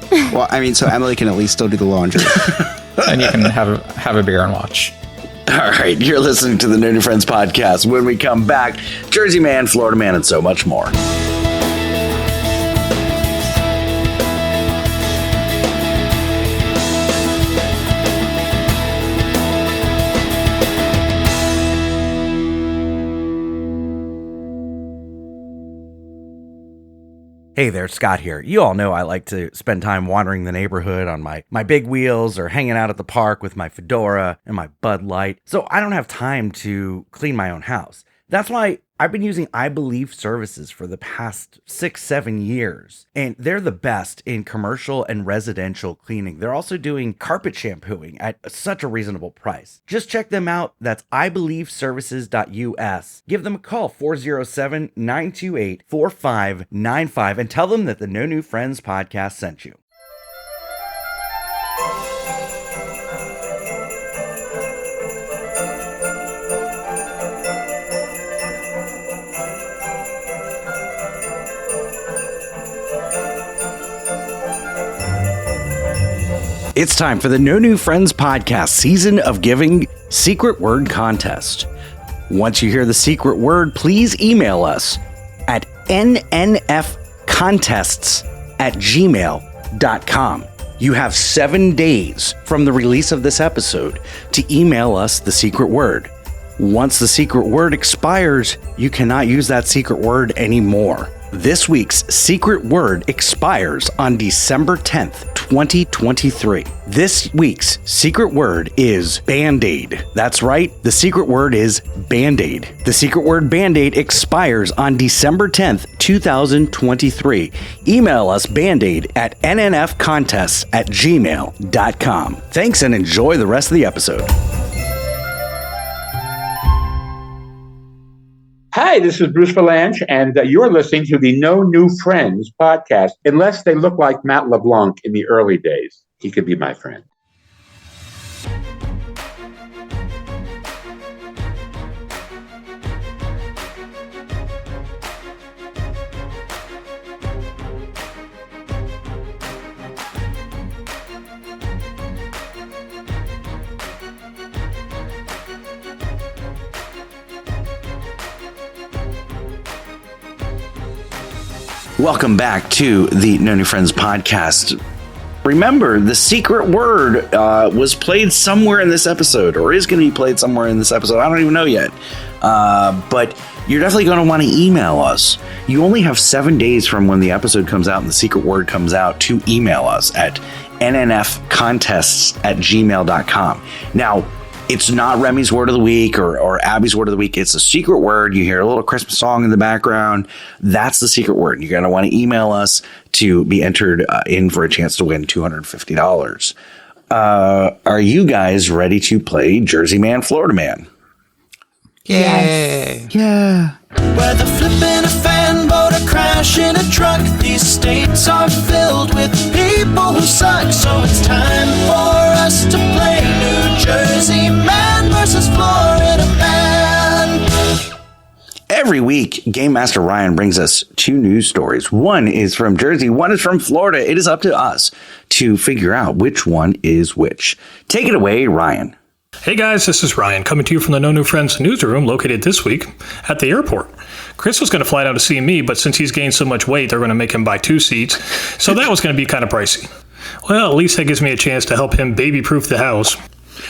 Well, I mean, so Emily can at least still do the laundry. And you can have a beer and watch. All right, you're listening to the No New Friends podcast. When we come back, Jersey Man, Florida Man, and so much more. Hey there, Scott here. You all know I like to spend time wandering the neighborhood on my big wheels or hanging out at the park with my fedora and my Bud Light. So I don't have time to clean my own house. That's why I've been using I Believe services for the past 6-7 years, and they're the best in commercial and residential cleaning. They're also doing carpet shampooing at such a reasonable price. Just check them out. That's ibelieveservices.us. Give them a call, 407-928-4595, and tell them that the No New Friends podcast sent you. It's time for the No New Friends podcast Season of Giving Secret Word Contest. Once you hear the secret word, please email us at nnfcontests@gmail.com. You have 7 days from the release of this episode to email us the secret word. Once the secret word expires, you cannot use that secret word anymore. This week's secret word expires on December 10th, 2023. This week's secret word is Band-Aid. That's right, the secret word is Band-Aid. The secret word Band-Aid expires on December 10th, 2023. Email us Band-Aid at nnfcontests@gmail.com. Thanks and enjoy the rest of the episode. Hi, this is Bruce Valanche, and you're listening to the No New Friends podcast. Unless they look like Matt LeBlanc in the early days, he could be my friend. Welcome back to the No New Friends podcast. Remember, the secret word was played somewhere in this episode, or is going to be played somewhere in this episode. I don't even know yet. But you're definitely going to want to email us. You only have 7 days from when the episode comes out and the secret word comes out to email us at nnfcontests@gmail.com. Now, it's not Remy's word of the week or Abby's word of the week. It's a secret word. You hear a little Christmas song in the background. That's the secret word. You're going to want to email us to be entered in for a chance to win $250. Are you guys ready to play Jersey Man, Florida Man? Yay. Yeah. Whether flipping a fan boat or crashing a truck, these states are filled with people who suck. So it's time for us to play New Jersey Man versus Florida Man. Every week, Game Master Ryan brings us 2 news stories. One is from Jersey, one is from Florida. It is up to us to figure out which one is which. Take it away, Ryan. Hey guys, this is Ryan coming to you from the No New Friends newsroom located this week at the airport. Chris was going to fly down to see me, but since he's gained so much weight, they're going to make him buy 2 seats. So that was going to be kind of pricey. Well, at least that gives me a chance to help him baby-proof the house.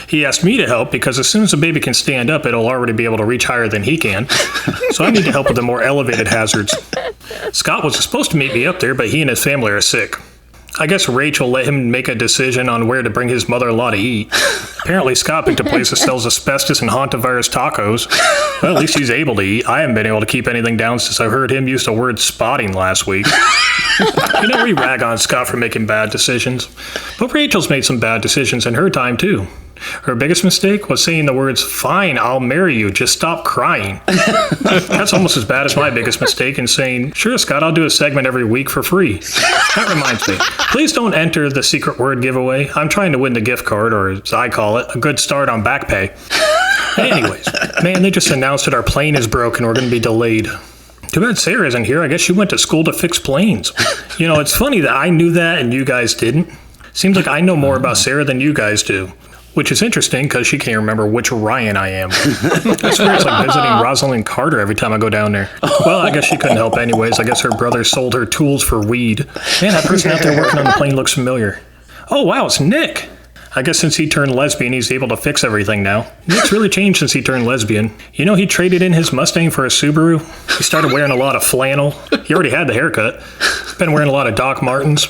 He asked me to help because as soon as the baby can stand up, it'll already be able to reach higher than he can. So I need to help with the more elevated hazards. Scott was supposed to meet me up there, but he and his family are sick. I guess Rachel let him make a decision on where to bring his mother-in-law to eat. Apparently, Scott picked a place that sells asbestos and hantavirus tacos. Well, at least he's able to eat. I haven't been able to keep anything down since I heard him use the word spotting last week. You know, we rag on Scott for making bad decisions. But Rachel's made some bad decisions in her time, too. Her biggest mistake was saying the words, "Fine, I'll marry you, just stop crying." That's almost as bad as my biggest mistake in saying, "Sure, Scott, I'll do a segment every week for free." That reminds me, please don't enter the secret word giveaway. I'm trying to win the gift card, or as I call it, a good start on back pay. Anyways, man, they just announced that our plane is broken. We're going to be delayed. Too bad Sarah isn't here. I guess she went to school to fix planes. You know, it's funny that I knew that and you guys didn't. Seems like I know more about Sarah than you guys do. Which is interesting because she can't remember which Ryan I am. I swear it's like visiting Rosalind Carter every time I go down there. Well, I guess she couldn't help anyways. I guess her brother sold her tools for weed. Man, that person out there working on the plane looks familiar. Oh, wow, it's Nick. I guess since he turned lesbian, he's able to fix everything now. Nick's really changed since he turned lesbian. You know, he traded in his Mustang for a Subaru. He started wearing a lot of flannel. He already had the haircut. He's been wearing a lot of Doc Martens.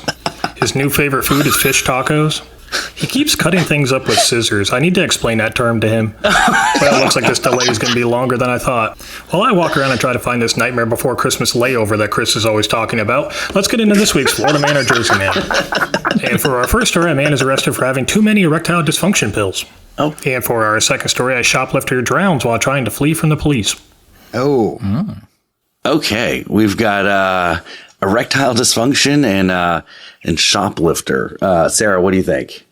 His new favorite food is fish tacos. He keeps cutting things up with scissors. I need to explain that term to him. Well, it looks like this delay is going to be longer than I thought. While I walk around and try to find this Nightmare Before Christmas layover that Chris is always talking about, let's get into this week's Florida Man or Jersey Man. And for our first story, a man is arrested for having too many erectile dysfunction pills. Oh. And for our second story, a shoplifter drowns while trying to flee from the police. Oh. Okay, we've got erectile dysfunction and shoplifter. Sarah, what do you think?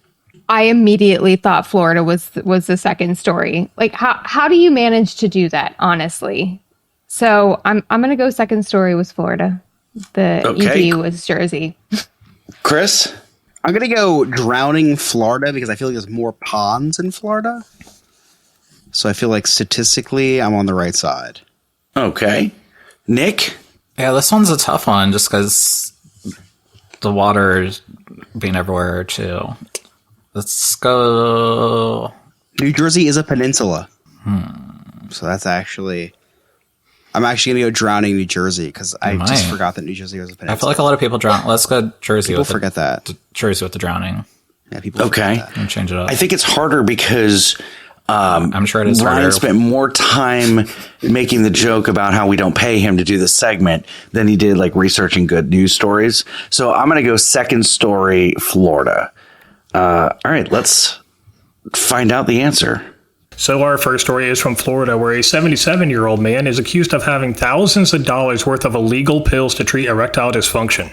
I immediately thought Florida was the second story. Like, how do you manage to do that, honestly? So I'm going to go second story was Florida. The ED was Jersey. Chris? I'm going to go drowning Florida because I feel like there's more ponds in Florida. So I feel like statistically I'm on the right side. Okay. Nick? Yeah, this one's a tough one just because the water is being everywhere too. Let's go. New Jersey is a peninsula. So that's actually... I'm actually going to go drowning New Jersey because I just forgot that New Jersey was a peninsula. I feel like a lot of people drown. Let's go Jersey. People forget that. Jersey with the drowning. Yeah, people forget that. And change it up. I think it's harder because... I'm sure it is Ryan harder. spent more time making the joke about how we don't pay him to do the segment than he did like researching good news stories. So I'm going to go second story, Florida. All right, let's find out the answer. So our first story is from Florida, where a 77-year-old man is accused of having thousands of dollars worth of illegal pills to treat erectile dysfunction.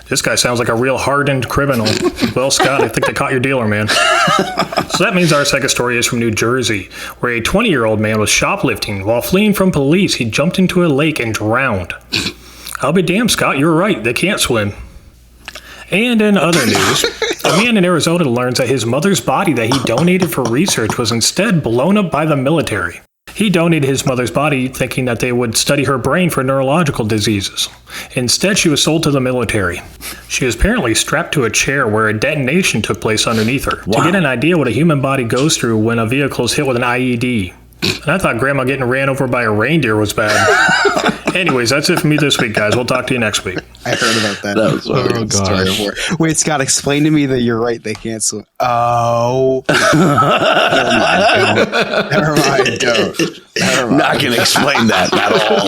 This guy sounds like a real hardened criminal. Well, Scott, I think they caught your dealer, man. So that means our second story is from New Jersey, where a 20-year-old man was shoplifting. While fleeing from police, he jumped into a lake and drowned. I'll be damned, Scott, you're right. They can't swim. And in other news, a man in Arizona learns that his mother's body that he donated for research was instead blown up by the military. He donated his mother's body thinking that they would study her brain for neurological diseases. Instead, she was sold to the military. She was apparently strapped to a chair where a detonation took place underneath her to get an idea what a human body goes through when a vehicle is hit with an IED. And I thought Grandma getting ran over by a reindeer was bad. Anyways, that's it for me this week, guys. We'll talk to you next week. I heard about that. That was funny. Story before. Wait, Scott, explain to me that you're right. They can't swim. Oh. Never mind. Don't. Not going to explain that at all.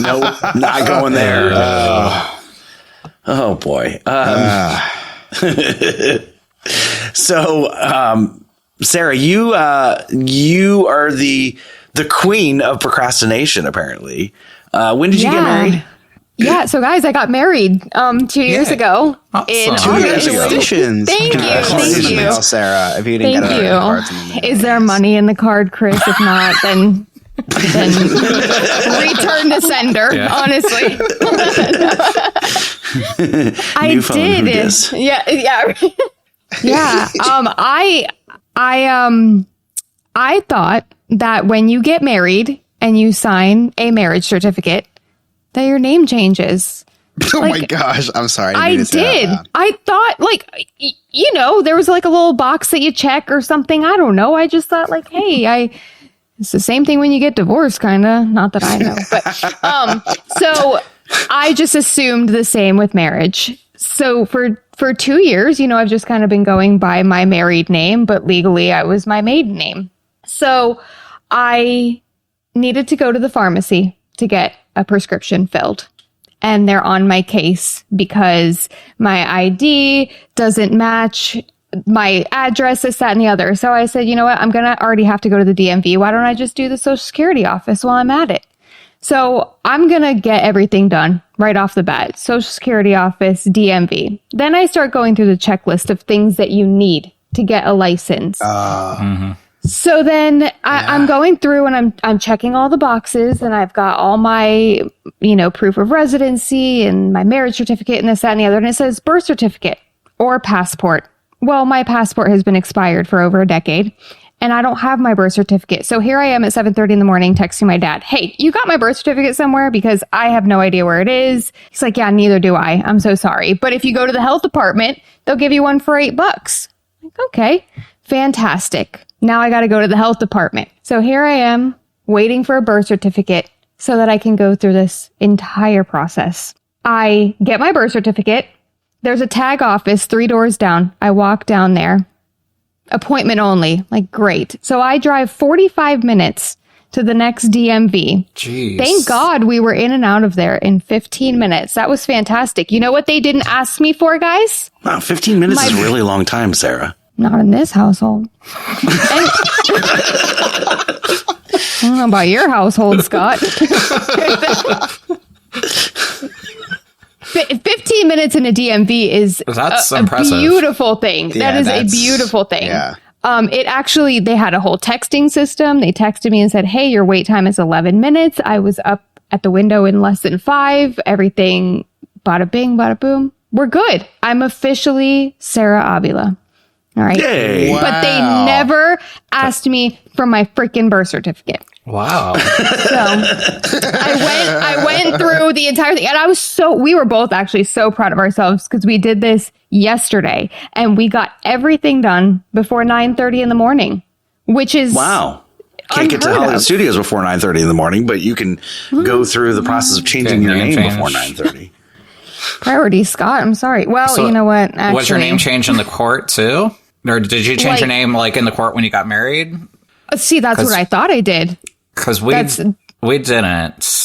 Nope, not going there. Oh, boy. So, Sarah, you are the queen of procrastination, apparently. When did you get married? Yeah, so guys, I got married 2 years ago. In Two years ago. Congratulations. Thank you. Thank you. Sarah, if you didn't get our cards in the mail. Is there money in the card, Chris? If not, then return to sender, honestly. I New phone, did. who dis? Yeah. Yeah. I thought that when you get married and you sign a marriage certificate, that your name changes. Oh my gosh. I'm sorry. I did. I thought there was like a little box that you check or something. I don't know. I just thought like, hey, it's the same thing when you get divorced, kind of. Not that I know, but so I just assumed the same with marriage. So for 2 years, I've just kind of been going by my married name, but legally I was my maiden name. So I needed to go to the pharmacy to get a prescription filled. And they're on my case because my ID doesn't match my address, this, that, and the other. So I said, you know what? I'm going to already have to go to the DMV. Why don't I just do the Social Security office while I'm at it? So I'm going to get everything done right off the bat. Social Security office, DMV. Then I start going through the checklist of things that you need to get a license. So then I'm going through and I'm checking all the boxes, and I've got all my, proof of residency and my marriage certificate and this, that, and the other. And it says birth certificate or passport. Well, my passport has been expired for over a decade and I don't have my birth certificate. So here I am at 7:30 in the morning texting my dad, hey, you got my birth certificate somewhere? Because I have no idea where it is. He's like, yeah, neither do I. I'm so sorry. But if you go to the health department, they'll give you one for $8. Like, okay, fantastic. Now I got to go to the health department. So here I am waiting for a birth certificate so that I can go through this entire process. I get my birth certificate. There's a tag office 3 doors down. I walk down there. Appointment only. Like, great. So I drive 45 minutes to the next DMV. Jeez. Thank God we were in and out of there in 15 minutes. That was fantastic. You know what they didn't ask me for, guys? Wow, 15 minutes is a really long time, Sarah. Not in this household. I don't know about your household, Scott. 15 minutes in a DMV is That's a impressive. beautiful thing. Yeah, that is a that's- beautiful thing. yeah. It actually, they had a whole texting system. They texted me and said, hey, your wait time is 11 minutes. I was up at the window in less than 5. Everything, bada bing, bada boom. We're good. I'm officially Sarah Avila. All right. Yay. But they Wow. never asked me for my freaking birth certificate. Wow. So I went through the entire thing, and we were both actually so proud of ourselves because we did this yesterday and we got everything done before 9:30 in the morning, which is Wow. Can't get to unheard Hollywood of. Studios before 9:30 in the morning, but you can go through the process of changing your name before 9:30. Priority, Scott. I'm sorry. Well, So, you know what? Actually, was your name changed in the court too? Or did you change your Like- name like in the court when you got married? See, that's 'Cause- what I thought I did. Because we That's- didn't,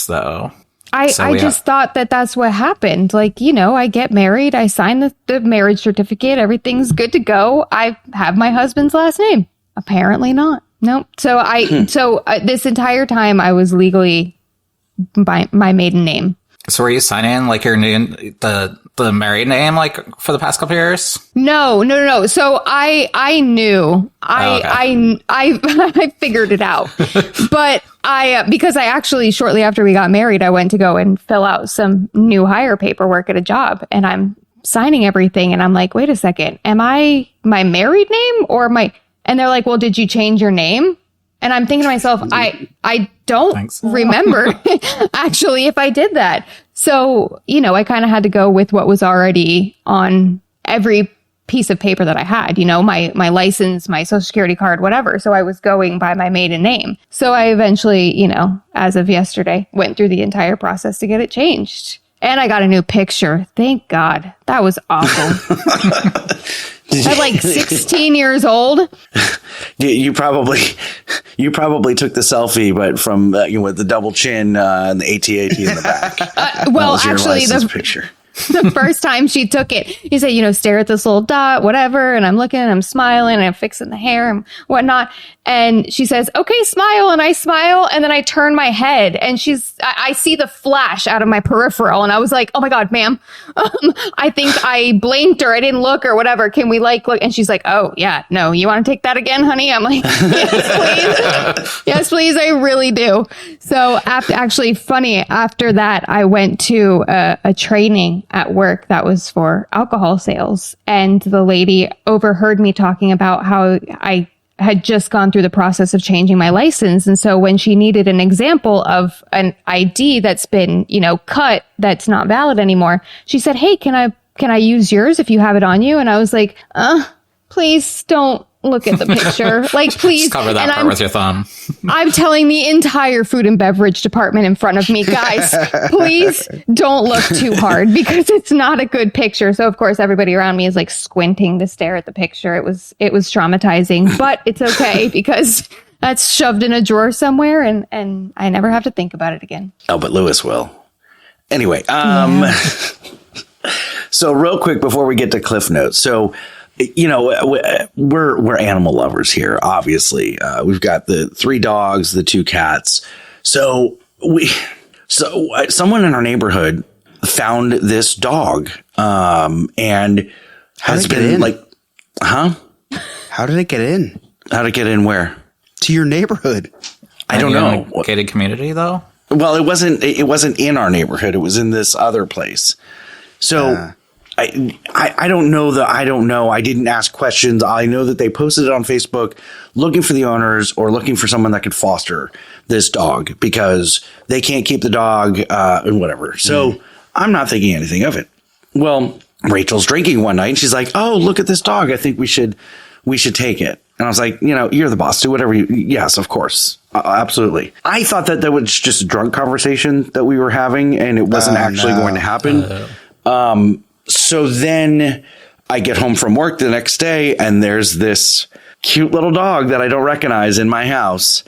though. I So we just thought that that's what happened. Like, I get married, I sign the marriage certificate, everything's good to go. I have my husband's last name. Apparently not. Nope. So this entire time I was legally by my maiden name. So were you signing like your new the married name like for the past couple years? No. So I knew I figured it out, but because I actually shortly after we got married, I went to go and fill out some new hire paperwork at a job, and I'm signing everything, and I'm like, wait a second, am I my married name or my? And they're like, well, did you change your name? And I'm thinking to myself, I don't remember actually if I did that. So, I kind of had to go with what was already on every piece of paper that I had, my license, my social security card, whatever. So I was going by my maiden name. So I eventually, as of yesterday, went through the entire process to get it changed. And I got a new picture. Thank God. That was awful. At like 16 years old. You probably took the selfie, but from with the double chin and the AT-AT in the back. Well, that was your actually, license picture. The first time she took it, he said, stare at this little dot, whatever. And I'm looking and I'm smiling and I'm fixing the hair and whatnot. And she says, okay, smile. And I smile. And then I turn my head and I see the flash out of my peripheral. And I was like, oh my God, ma'am, I think I blinked or I didn't look or whatever. Can we look? And she's like, oh yeah, no, you want to take that again, honey? I'm like, yes, please. Yes, please. I really do. So after that, I went to a training at work that was for alcohol sales. And the lady overheard me talking about how I had just gone through the process of changing my license. And so when she needed an example of an ID that's been, cut, that's not valid anymore, she said, hey, can I use yours if you have it on you? And I was like, please don't look at the picture. Like, please. Just cover that And part with your thumb. I'm telling the entire food and beverage department in front of me, guys, please don't look too hard because it's not a good picture. So of course everybody around me is like squinting to stare at the picture. It was traumatizing, but it's okay because that's shoved in a drawer somewhere and I never have to think about it again. Oh, but Lewis will. Anyway, so real quick before we get to Cliff Notes. So, we're animal lovers here, obviously. We've got the 3 dogs, the 2 cats. So someone in our neighborhood found this dog, and has been like, huh? How did it get in? How did it get in where? To your neighborhood. I don't know. Gated community though? Well, it wasn't in our neighborhood. It was in this other place. So I don't know I don't know. I didn't ask questions. I know that they posted it on Facebook looking for the owners or looking for someone that could foster this dog because they can't keep the dog and whatever. So I'm not thinking anything of it. Well, Rachel's drinking one night and she's like, oh, look at this dog. I think we should we should take it. And I was like, you're the boss. Do whatever yes, of course. Absolutely. I thought that was just a drunk conversation that we were having, and it wasn't actually going to happen. So then I get home from work the next day, and there's this cute little dog that I don't recognize in my house.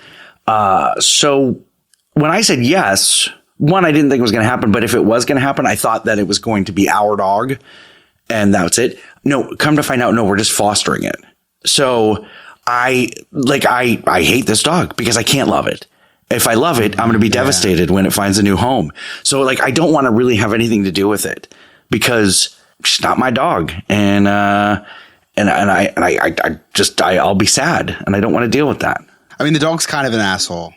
So when I said yes, one, I didn't think it was going to happen, but if it was going to happen, I thought that it was going to be our dog, and that's it. No, come to find out, no, we're just fostering it. So I hate this dog because I can't love it. If I love it, I'm going to be devastated when it finds a new home. So I don't want to really have anything to do with it because she's not my dog. And I'll be sad, and I don't want to deal with that. I mean, the dog's kind of an asshole.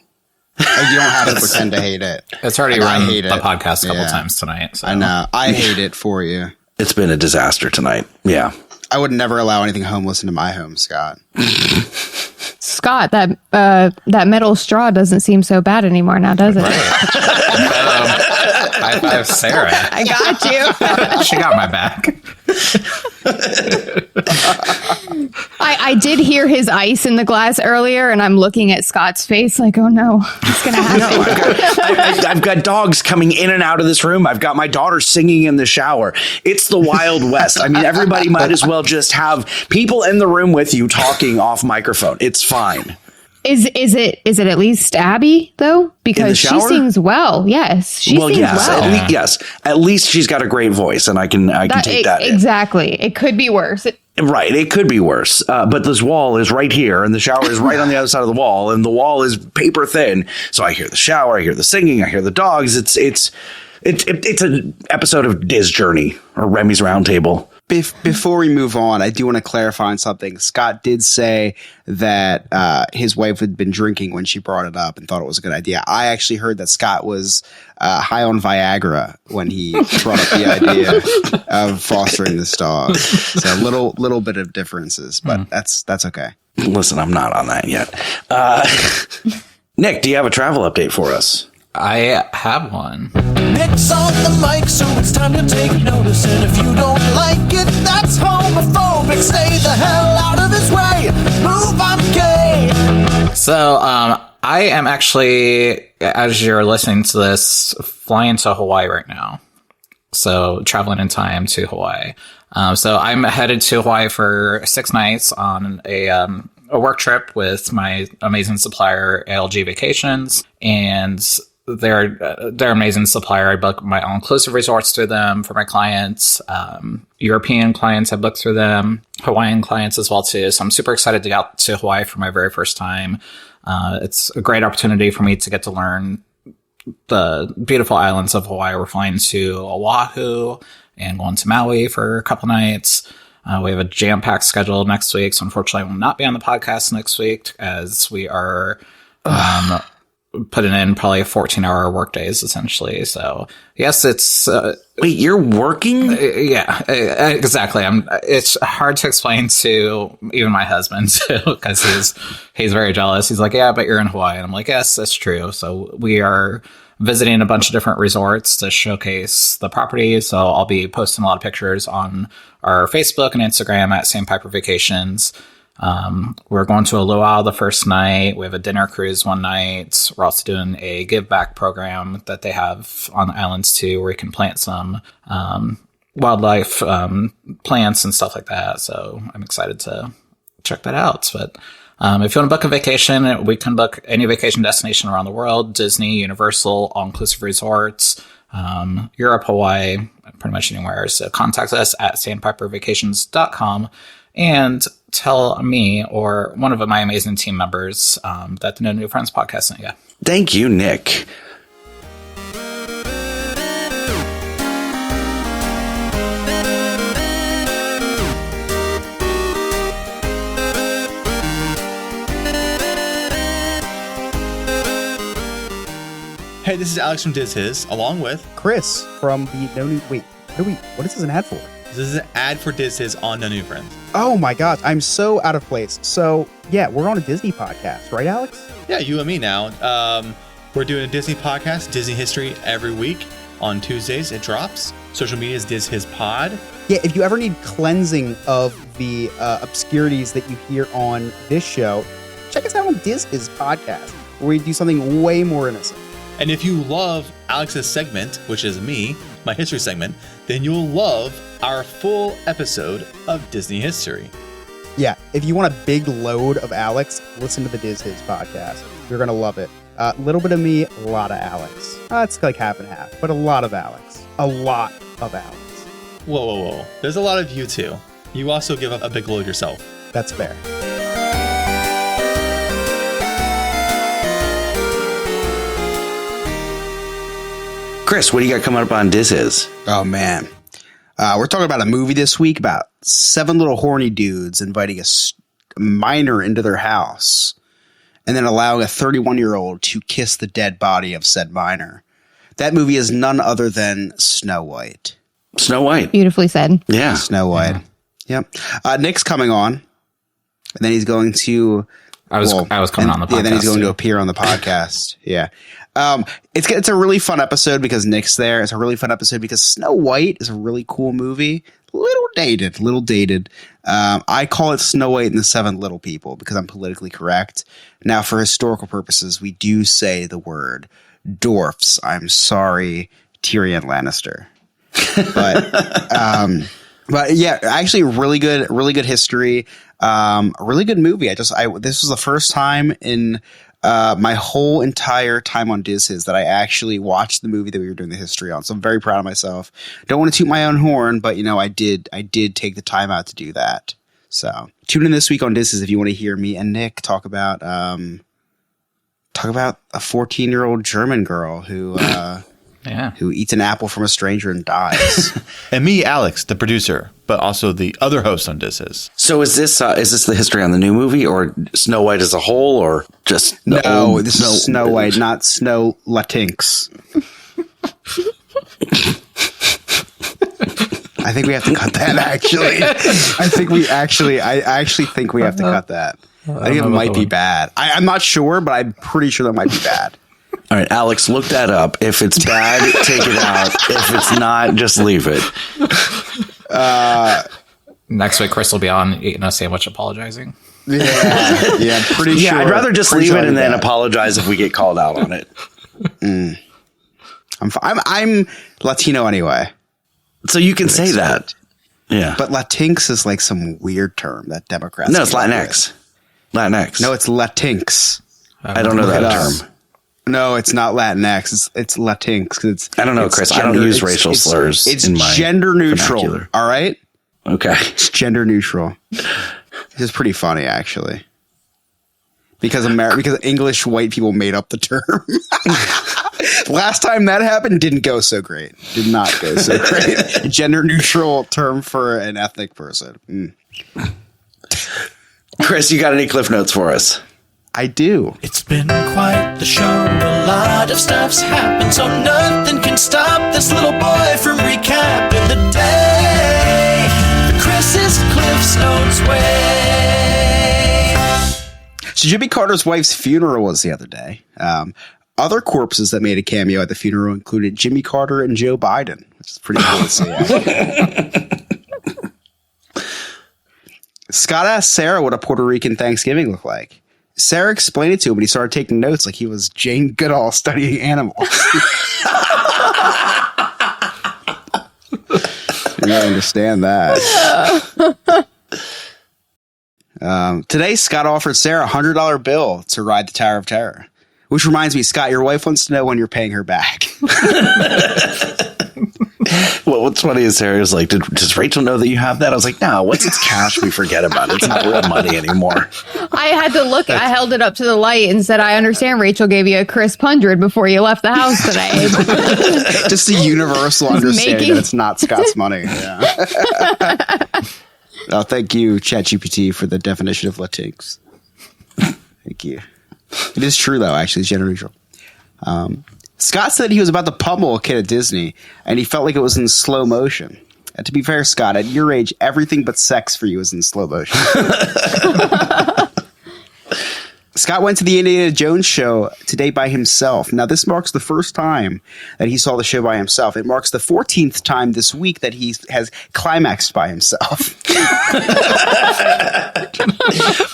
You don't have to pretend to hate it. It's already run the podcast a couple times tonight. So. I know. I hate it for you. It's been a disaster tonight. Yeah. I would never allow anything homeless into my home, Scott. Scott, that metal straw doesn't seem so bad anymore now, does it? High five, Sarah. I got you. She got my back. I did hear his ice in the glass earlier, and I'm looking at Scott's face like, oh no, it's going to happen. I've got dogs coming in and out of this room. I've got my daughter singing in the shower. It's the Wild West. I mean, everybody might as well just have people in the room with you talking off microphone. It's fine. Is it at least Abby though? Because she sings well. Yes, she sings well. Yes, at least she's got a great voice, and I can take that. Exactly. It could be worse. Right, it could be worse. But this wall is right here, and the shower is right on the other side of the wall, and the wall is paper thin. So I hear the shower, I hear the singing, I hear the dogs. It's an episode of Diz Journey or Remy's Roundtable. Before we move on, I do want to clarify on something. Scott did say that his wife had been drinking when she brought it up and thought it was a good idea. I actually heard that Scott was high on Viagra when he brought up the idea of fostering this dog. So a little bit of differences, but that's okay. Listen, I'm not on that yet. Nick, do you have a travel update for us? I have one. Nick's on the mic, so it's time to take notice. And if you don't like it, that's homophobic. Stay the hell out of his way. Move, I'm gay. So, I am actually, as you're listening to this, flying to Hawaii right now. So, traveling in time to Hawaii. So I'm headed to Hawaii for 6 nights on a work trip with my amazing supplier, ALG Vacations, and they're amazing supplier. I book my all-inclusive resorts through them for my clients. European clients I booked through them, Hawaiian clients as well too. So I'm super excited to get out to Hawaii for my very first time. It's a great opportunity for me to get to learn the beautiful islands of Hawaii. We're flying to Oahu and going to Maui for a couple nights. We have a jam-packed schedule next week, so unfortunately I will not be on the podcast next week as we are putting in probably 14-hour work days essentially. So yes, it's wait, you're working? Yeah, exactly. It's hard to explain to even my husband too, because he's very jealous. He's like, yeah, but you're in Hawaii, and I'm like, yes, that's true. So we are visiting a bunch of different resorts to showcase the property. So I'll be posting a lot of pictures on our Facebook and Instagram at Sandpiper Vacations. We're going to Luau the first night. We have a dinner cruise one night. We're also doing a give back program that they have on the islands too, where you can plant some wildlife plants and stuff like that. So I'm excited to check that out. But if you want to book a vacation, we can book any vacation destination around the world: Disney, Universal, all-inclusive resorts, Europe, Hawaii, pretty much anywhere. So contact us at sandpipervacations.com and tell me or one of my amazing team members that the No New Friends podcast sent you. Thank you, Nick. Hey, this is Alex from Diz His, along with Chris from the No New. Wait, what is this an ad for? This is an ad for Diz His on No New Friends. Oh my gosh, I'm so out of place. So yeah, we're on a Disney podcast, right, Alex? Yeah, you and me now. We're doing a Disney podcast, Disney history, every week on Tuesdays. It drops. Social media is Diz His Pod. Yeah, if you ever need cleansing of the obscurities that you hear on this show, check us out on Diz His Podcast, where we do something way more innocent. And if you love Alex's segment, which is me, my history segment, then you'll love our full episode of Disney history. Yeah, if you want a big load of Alex, listen to the Diz His Podcast. You're going to love it. A little bit of me, a lot of Alex. It's like half and half, but a lot of Alex. A lot of Alex. Whoa. There's a lot of you too. You also give up a big load yourself. That's fair. Chris, what do you got coming up on Diz His? Oh, man. We're talking about a movie this week about 7 little horny dudes inviting a minor into their house and then allowing a 31-year-old to kiss the dead body of said minor. That movie is none other than Snow White. Snow White. Beautifully said. Yeah. Snow White. Yeah. Yep. Nick's coming on, and then he's going to... I was coming on the podcast. Yeah, then he's going to appear on the podcast. Yeah. It's a really fun episode because Nick's there. It's a really fun episode because Snow White is a really cool movie. Little dated. I call it Snow White and the Seven Little People because I'm politically correct. Now, for historical purposes, we do say the word dwarfs. I'm sorry, Tyrion Lannister. But yeah, actually really good history. A really good movie. This was the first time in my whole entire time on Diz His that I actually watched the movie that we were doing the history on. So I'm very proud of myself. Don't want to toot my own horn, but I did take the time out to do that. So tune in this week on Diz His if you want to hear me and Nick talk about a 14-year-old German girl who eats an apple from a stranger and dies. And me, Alex, the producer, but also the other host on Diz His. So is this the history on the new movie, or Snow White as a whole, or just this is Snow White, not Snow Latinx. I think we have to cut that. Actually, I actually think we have to cut that. I think it might be bad. I'm not sure, but I'm pretty sure that might be bad. All right, Alex, look that up. If it's bad, take it out. If it's not, just leave it. Next week, Chris will be on eating a sandwich apologizing. Yeah, I'm pretty sure. Yeah, I'd rather just leave it and then apologize if we get called out on it. I'm Latino anyway. So you can say that. Yeah. But Latinx is like some weird term that Democrats... No, it's Latinx. Latinx. No, it's Latinx. I don't know that term. No, it's not Latinx. It's Latinx. I don't know, Chris. I don't use racial slurs. It's gender neutral. Vernacular. All right. Okay. It's gender neutral. It's pretty funny, actually, because English white people made up the term. Last time that happened, didn't go so great. Did not go so great. Gender neutral term for an ethnic person. Chris, you got any cliff notes for us? I do. It's been quite the show. A lot of stuff's happened, so nothing can stop this little boy from recapping the day the Chris's Cliff's Notes way. So Jimmy Carter's wife's funeral was the other day. Other corpses that made a cameo at the funeral included Jimmy Carter and Joe Biden, which is pretty cool to see. Scott asked Sarah what a Puerto Rican Thanksgiving looked like. Sarah explained it to him, and he started taking notes like he was Jane Goodall studying animals. And I understand that. Today, Scott offered Sarah a $100 bill to ride the Tower of Terror. Which reminds me, Scott, your wife wants to know when you're paying her back. Well, what's funny is Sarah's like, does Rachel know that you have that? I was like, no, once it's cash, we forget about it. It's not real money anymore. I had to look. I held it up to the light and said, I understand Rachel gave you a crisp 100 before you left the house today. Just a universal understanding that it's not Scott's money. Yeah. Thank you, ChatGPT, for the definition of Latinx. Thank you. It is true, though, actually. It's gender neutral. Scott said he was about to pummel a kid at Disney, and he felt like it was in slow motion. And to be fair, Scott, at your age, everything but sex for you is in slow motion. Scott went to the Indiana Jones show today by himself. Now, this marks the first time that he saw the show by himself. It marks the 14th time this week that he has climaxed by himself.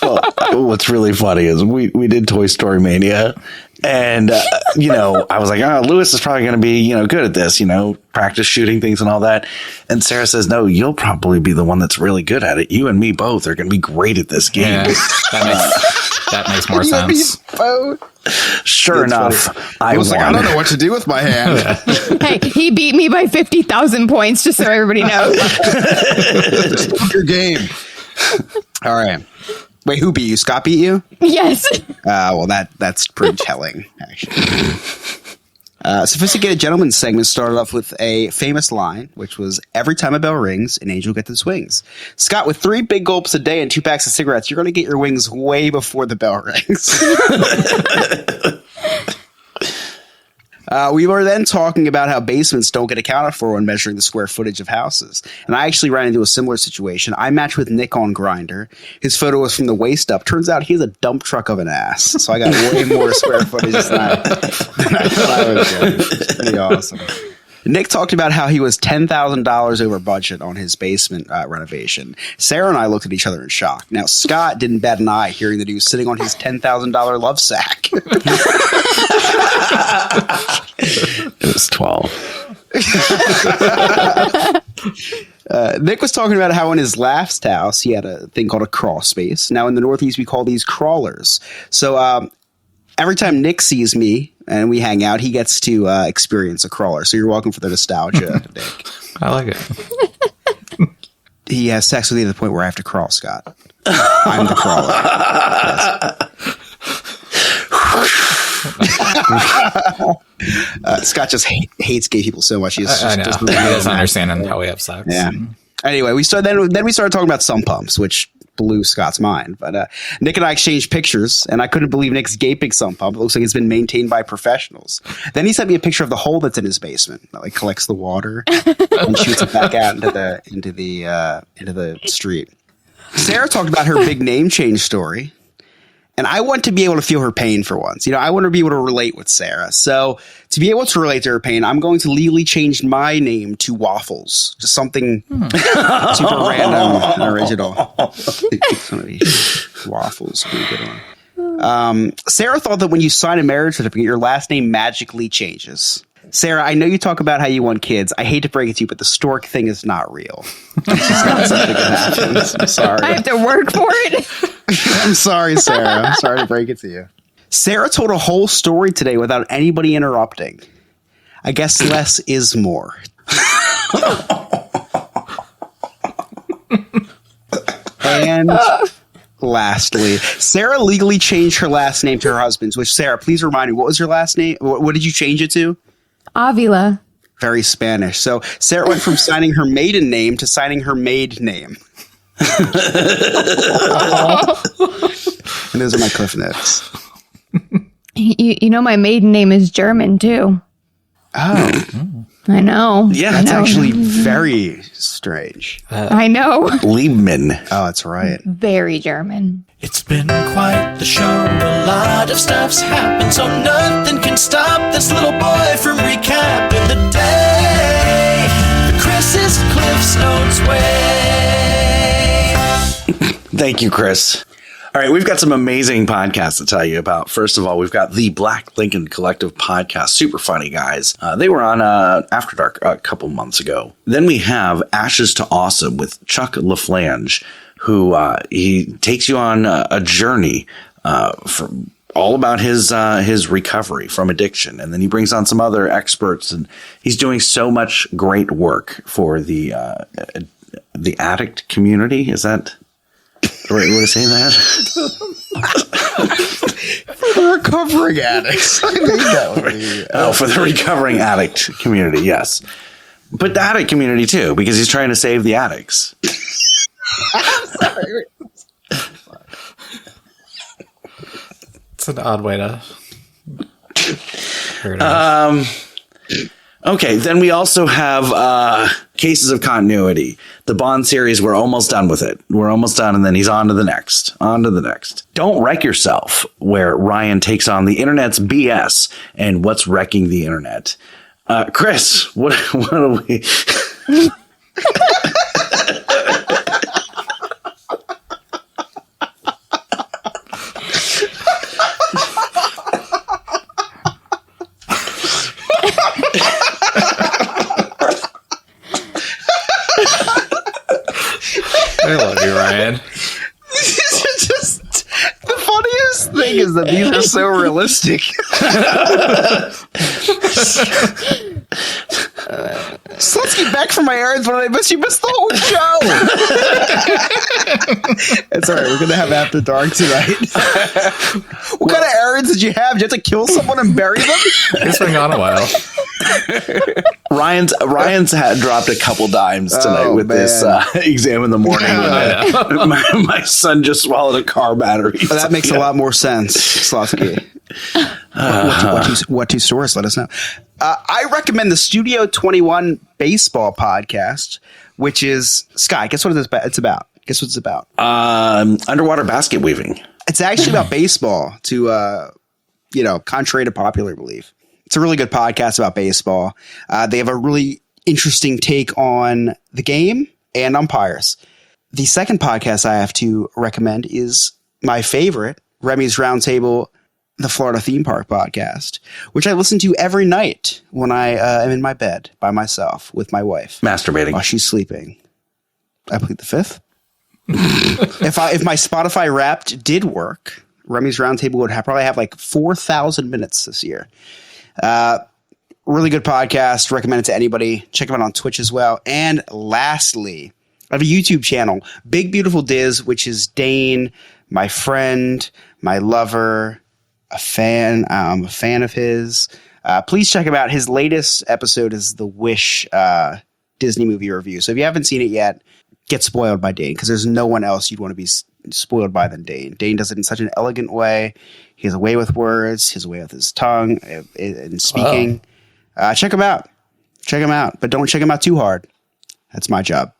Well, what's really funny is we did Toy Story Mania, and I was like, oh, Lewis is probably going to be good at this, practice shooting things and all that. And Sarah says, no, you'll probably be the one that's really good at it. You and me both are going to be great at this game. Yeah, that makes more sense. Sure enough, I was like, I don't know what to do with my hand. Hey, he beat me by 50,000 points, just so everybody knows. Just your game. All right. Wait, who beat you? Scott beat you? Yes. Well, that's pretty telling, actually. Sophisticated Gentleman segment started off with a famous line, which was, every time a bell rings, an angel gets its wings. Scott, with 3 big gulps a day and 2 packs of cigarettes, you're going to get your wings way before the bell rings. We were then talking about how basements don't get accounted for when measuring the square footage of houses. And I actually ran into a similar situation. I matched with Nick on Grindr. His photo was from the waist up. Turns out he has a dump truck of an ass. So I got way more square footage than I thought I was getting. It's pretty awesome. Nick talked about how he was $10,000 over budget on his basement renovation. Sarah and I looked at each other in shock. Now, Scott didn't bat an eye hearing that he was sitting on his $10,000 love sack. It was 12. Nick was talking about how in his last house he had a thing called a crawl space. Now in the Northeast we call these crawlers. So every time Nick sees me and we hang out, he gets to experience a crawler. So you're welcome for the nostalgia, Nick. I like it. He has sex with you to the point where I have to crawl, Scott. I'm the crawler. Scott just hates gay people so much. I know. He doesn't understand how we have sex. Yeah. Anyway, we started talking about sump pumps, which blew Scott's mind. But Nick and I exchanged pictures, and I couldn't believe Nick's gaping sump pump. It looks like it's been maintained by professionals. Then he sent me a picture of the hole that's in his basement that collects the water and shoots it back out into the street. Sarah talked about her big name change story. And I want to be able to feel her pain for once. I want to be able to relate with Sarah. So to be able to relate to her pain, I'm going to legally change my name to Waffles. Just something super random and original. Waffles would be a good one. Sarah thought that when you sign a marriage certificate, your last name magically changes. Sarah, I know you talk about how you want kids. I hate to break it to you, but the stork thing is not real. It's just not something that happens. I'm sorry. I have to work for it. I'm sorry, Sarah. I'm sorry to break it to you. Sarah told a whole story today without anybody interrupting. I guess less is more. And lastly, Sarah legally changed her last name to her husband's, which, Sarah, please remind me, what was your last name? What did you change it to? Avila. Very Spanish. So Sarah went from signing her maiden name to signing her maid name. And those are my cliff notes. You know my maiden name is German too. Oh. I know. Yeah, that's actually very strange. I know. Liebman. Oh, that's right. Very German. It's been quite the show. A lot of stuff's happened, so nothing can stop this little boy from recapping the day the Chris's Cliff's Notes way. Thank you, Chris. All right, we've got some amazing podcasts to tell you about. First of all, we've got the Black Lincoln Collective podcast. Super funny guys. They were on After Dark a couple months ago. Then we have Ashes to Awesome with Chuck LaFlange, who he takes you on a journey from all about his recovery from addiction. And then he brings on some other experts, and he's doing so much great work for the addict community. Is that the right way to say that? For the recovering addicts. I think that would be, for the recovering addict community, yes. But the addict community too, because he's trying to save the addicts. I'm sorry. It's an odd way to Okay, then we also have cases of continuity. The Bond series, we're almost done with it. We're almost done, and then he's on to the next. Don't Wreck Yourself, where Ryan takes on the internet's BS and what's wrecking the internet. Chris, what are we... I love you, Ryan. Just the funniest thing is that these are so realistic. Slutsky back from my errands when I missed you missed the whole show. It's all right. We're gonna have After Dark tonight. What kind of errands did you have? Did you have to kill someone and bury them? It's been gone a while. Ryan's had dropped a couple dimes tonight with this exam in the morning. My son just swallowed a car battery. That makes a lot more sense, Slutsky. What two stores? Let us know. I recommend the Studio 21 baseball podcast, which is Sky. Guess what it's about? Guess what it's about? Underwater basket weaving. It's actually about baseball. Contrary to popular belief, it's a really good podcast about baseball. They have a really interesting take on the game and umpires. The second podcast I have to recommend is my favorite, Remy's Roundtable, the Florida Theme Park podcast, which I listen to every night when I am in my bed by myself with my wife. Masturbating. While she's sleeping. I plead the fifth. If my Spotify Wrapped did work, Remy's Roundtable would probably have like 4,000 minutes this year. Really good podcast. Recommend it to anybody. Check them out on Twitch as well. And lastly, I have a YouTube channel, Big Beautiful Diz, which is Dane, my friend, my lover, I'm a fan of his. Please check him out. His latest episode is the Wish Disney movie review. So if you haven't seen it yet, get spoiled by Dane, because there's no one else you'd want to be spoiled by than Dane. Dane does it in such an elegant way. He has a way with words. He has a way with his tongue and speaking. Check him out. But don't check him out too hard. That's my job.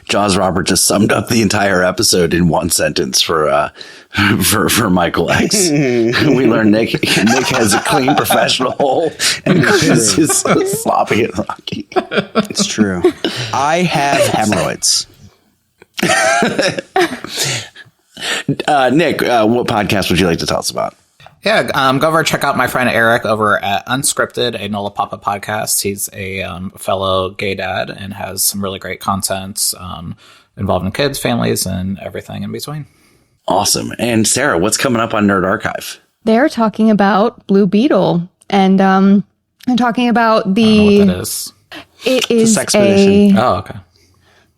Jaws Robert just summed up the entire episode in one sentence for Michael X. We learned Nick has a clean professional hole and Chris is sloppy and rocky. It's true. I have hemorrhoids. Nick, what podcast would you like to tell us about? Yeah, go over and check out my friend Eric over at Unscripted, a Nola Papa podcast. He's a fellow gay dad and has some really great content involving kids, families, and everything in between. Awesome. And Sarah, what's coming up on Nerd Archive? They're talking about Blue Beetle, and I'm talking about the... I don't know what that is. It is sex position. Oh, okay.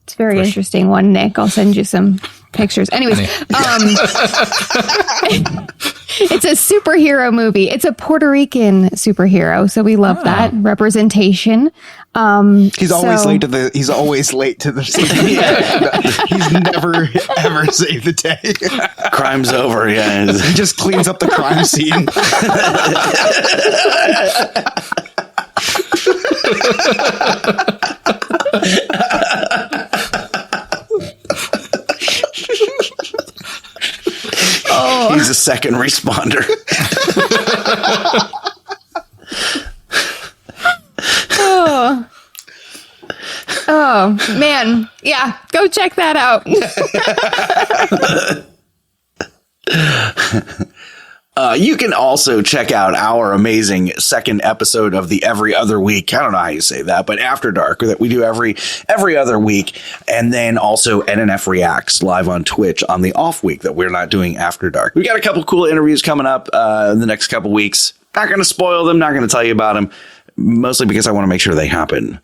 It's a very interesting one, Nick. I'll send you some pictures. Anyways, it's a superhero movie. It's a Puerto Rican superhero, so we love that representation. He's always late to the. He's always late to the. He's never ever saved the day. Crime's over. Yeah, he just cleans up the crime scene. He's a second responder. Oh man, yeah, go check that out. You can also check out our amazing second episode of the Every Other Week. I don't know how you say that, but After Dark that we do every other week. And then also NNF Reacts live on Twitch on the off week that we're not doing After Dark. We got a couple cool interviews coming up in the next couple weeks. Not going to spoil them, not going to tell you about them. Mostly because I want to make sure they happen.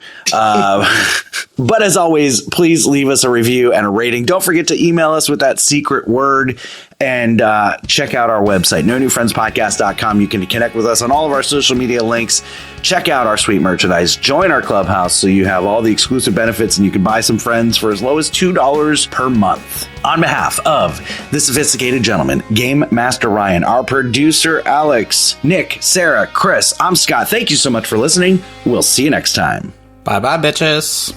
But as always, please leave us a review and a rating. Don't forget to email us with that secret word and check out our website, nonewfriendspodcast.com. You can connect with us on all of our social media links. Check out our sweet merchandise. Join our clubhouse so you have all the exclusive benefits and you can buy some friends for as low as $2 per month. On behalf of the sophisticated gentleman, Game Master Ryan, our producer Alex, Nick, Sarah, Chris, I'm Scott. Thank you so much for listening. We'll see you next time. Bye bye, bitches.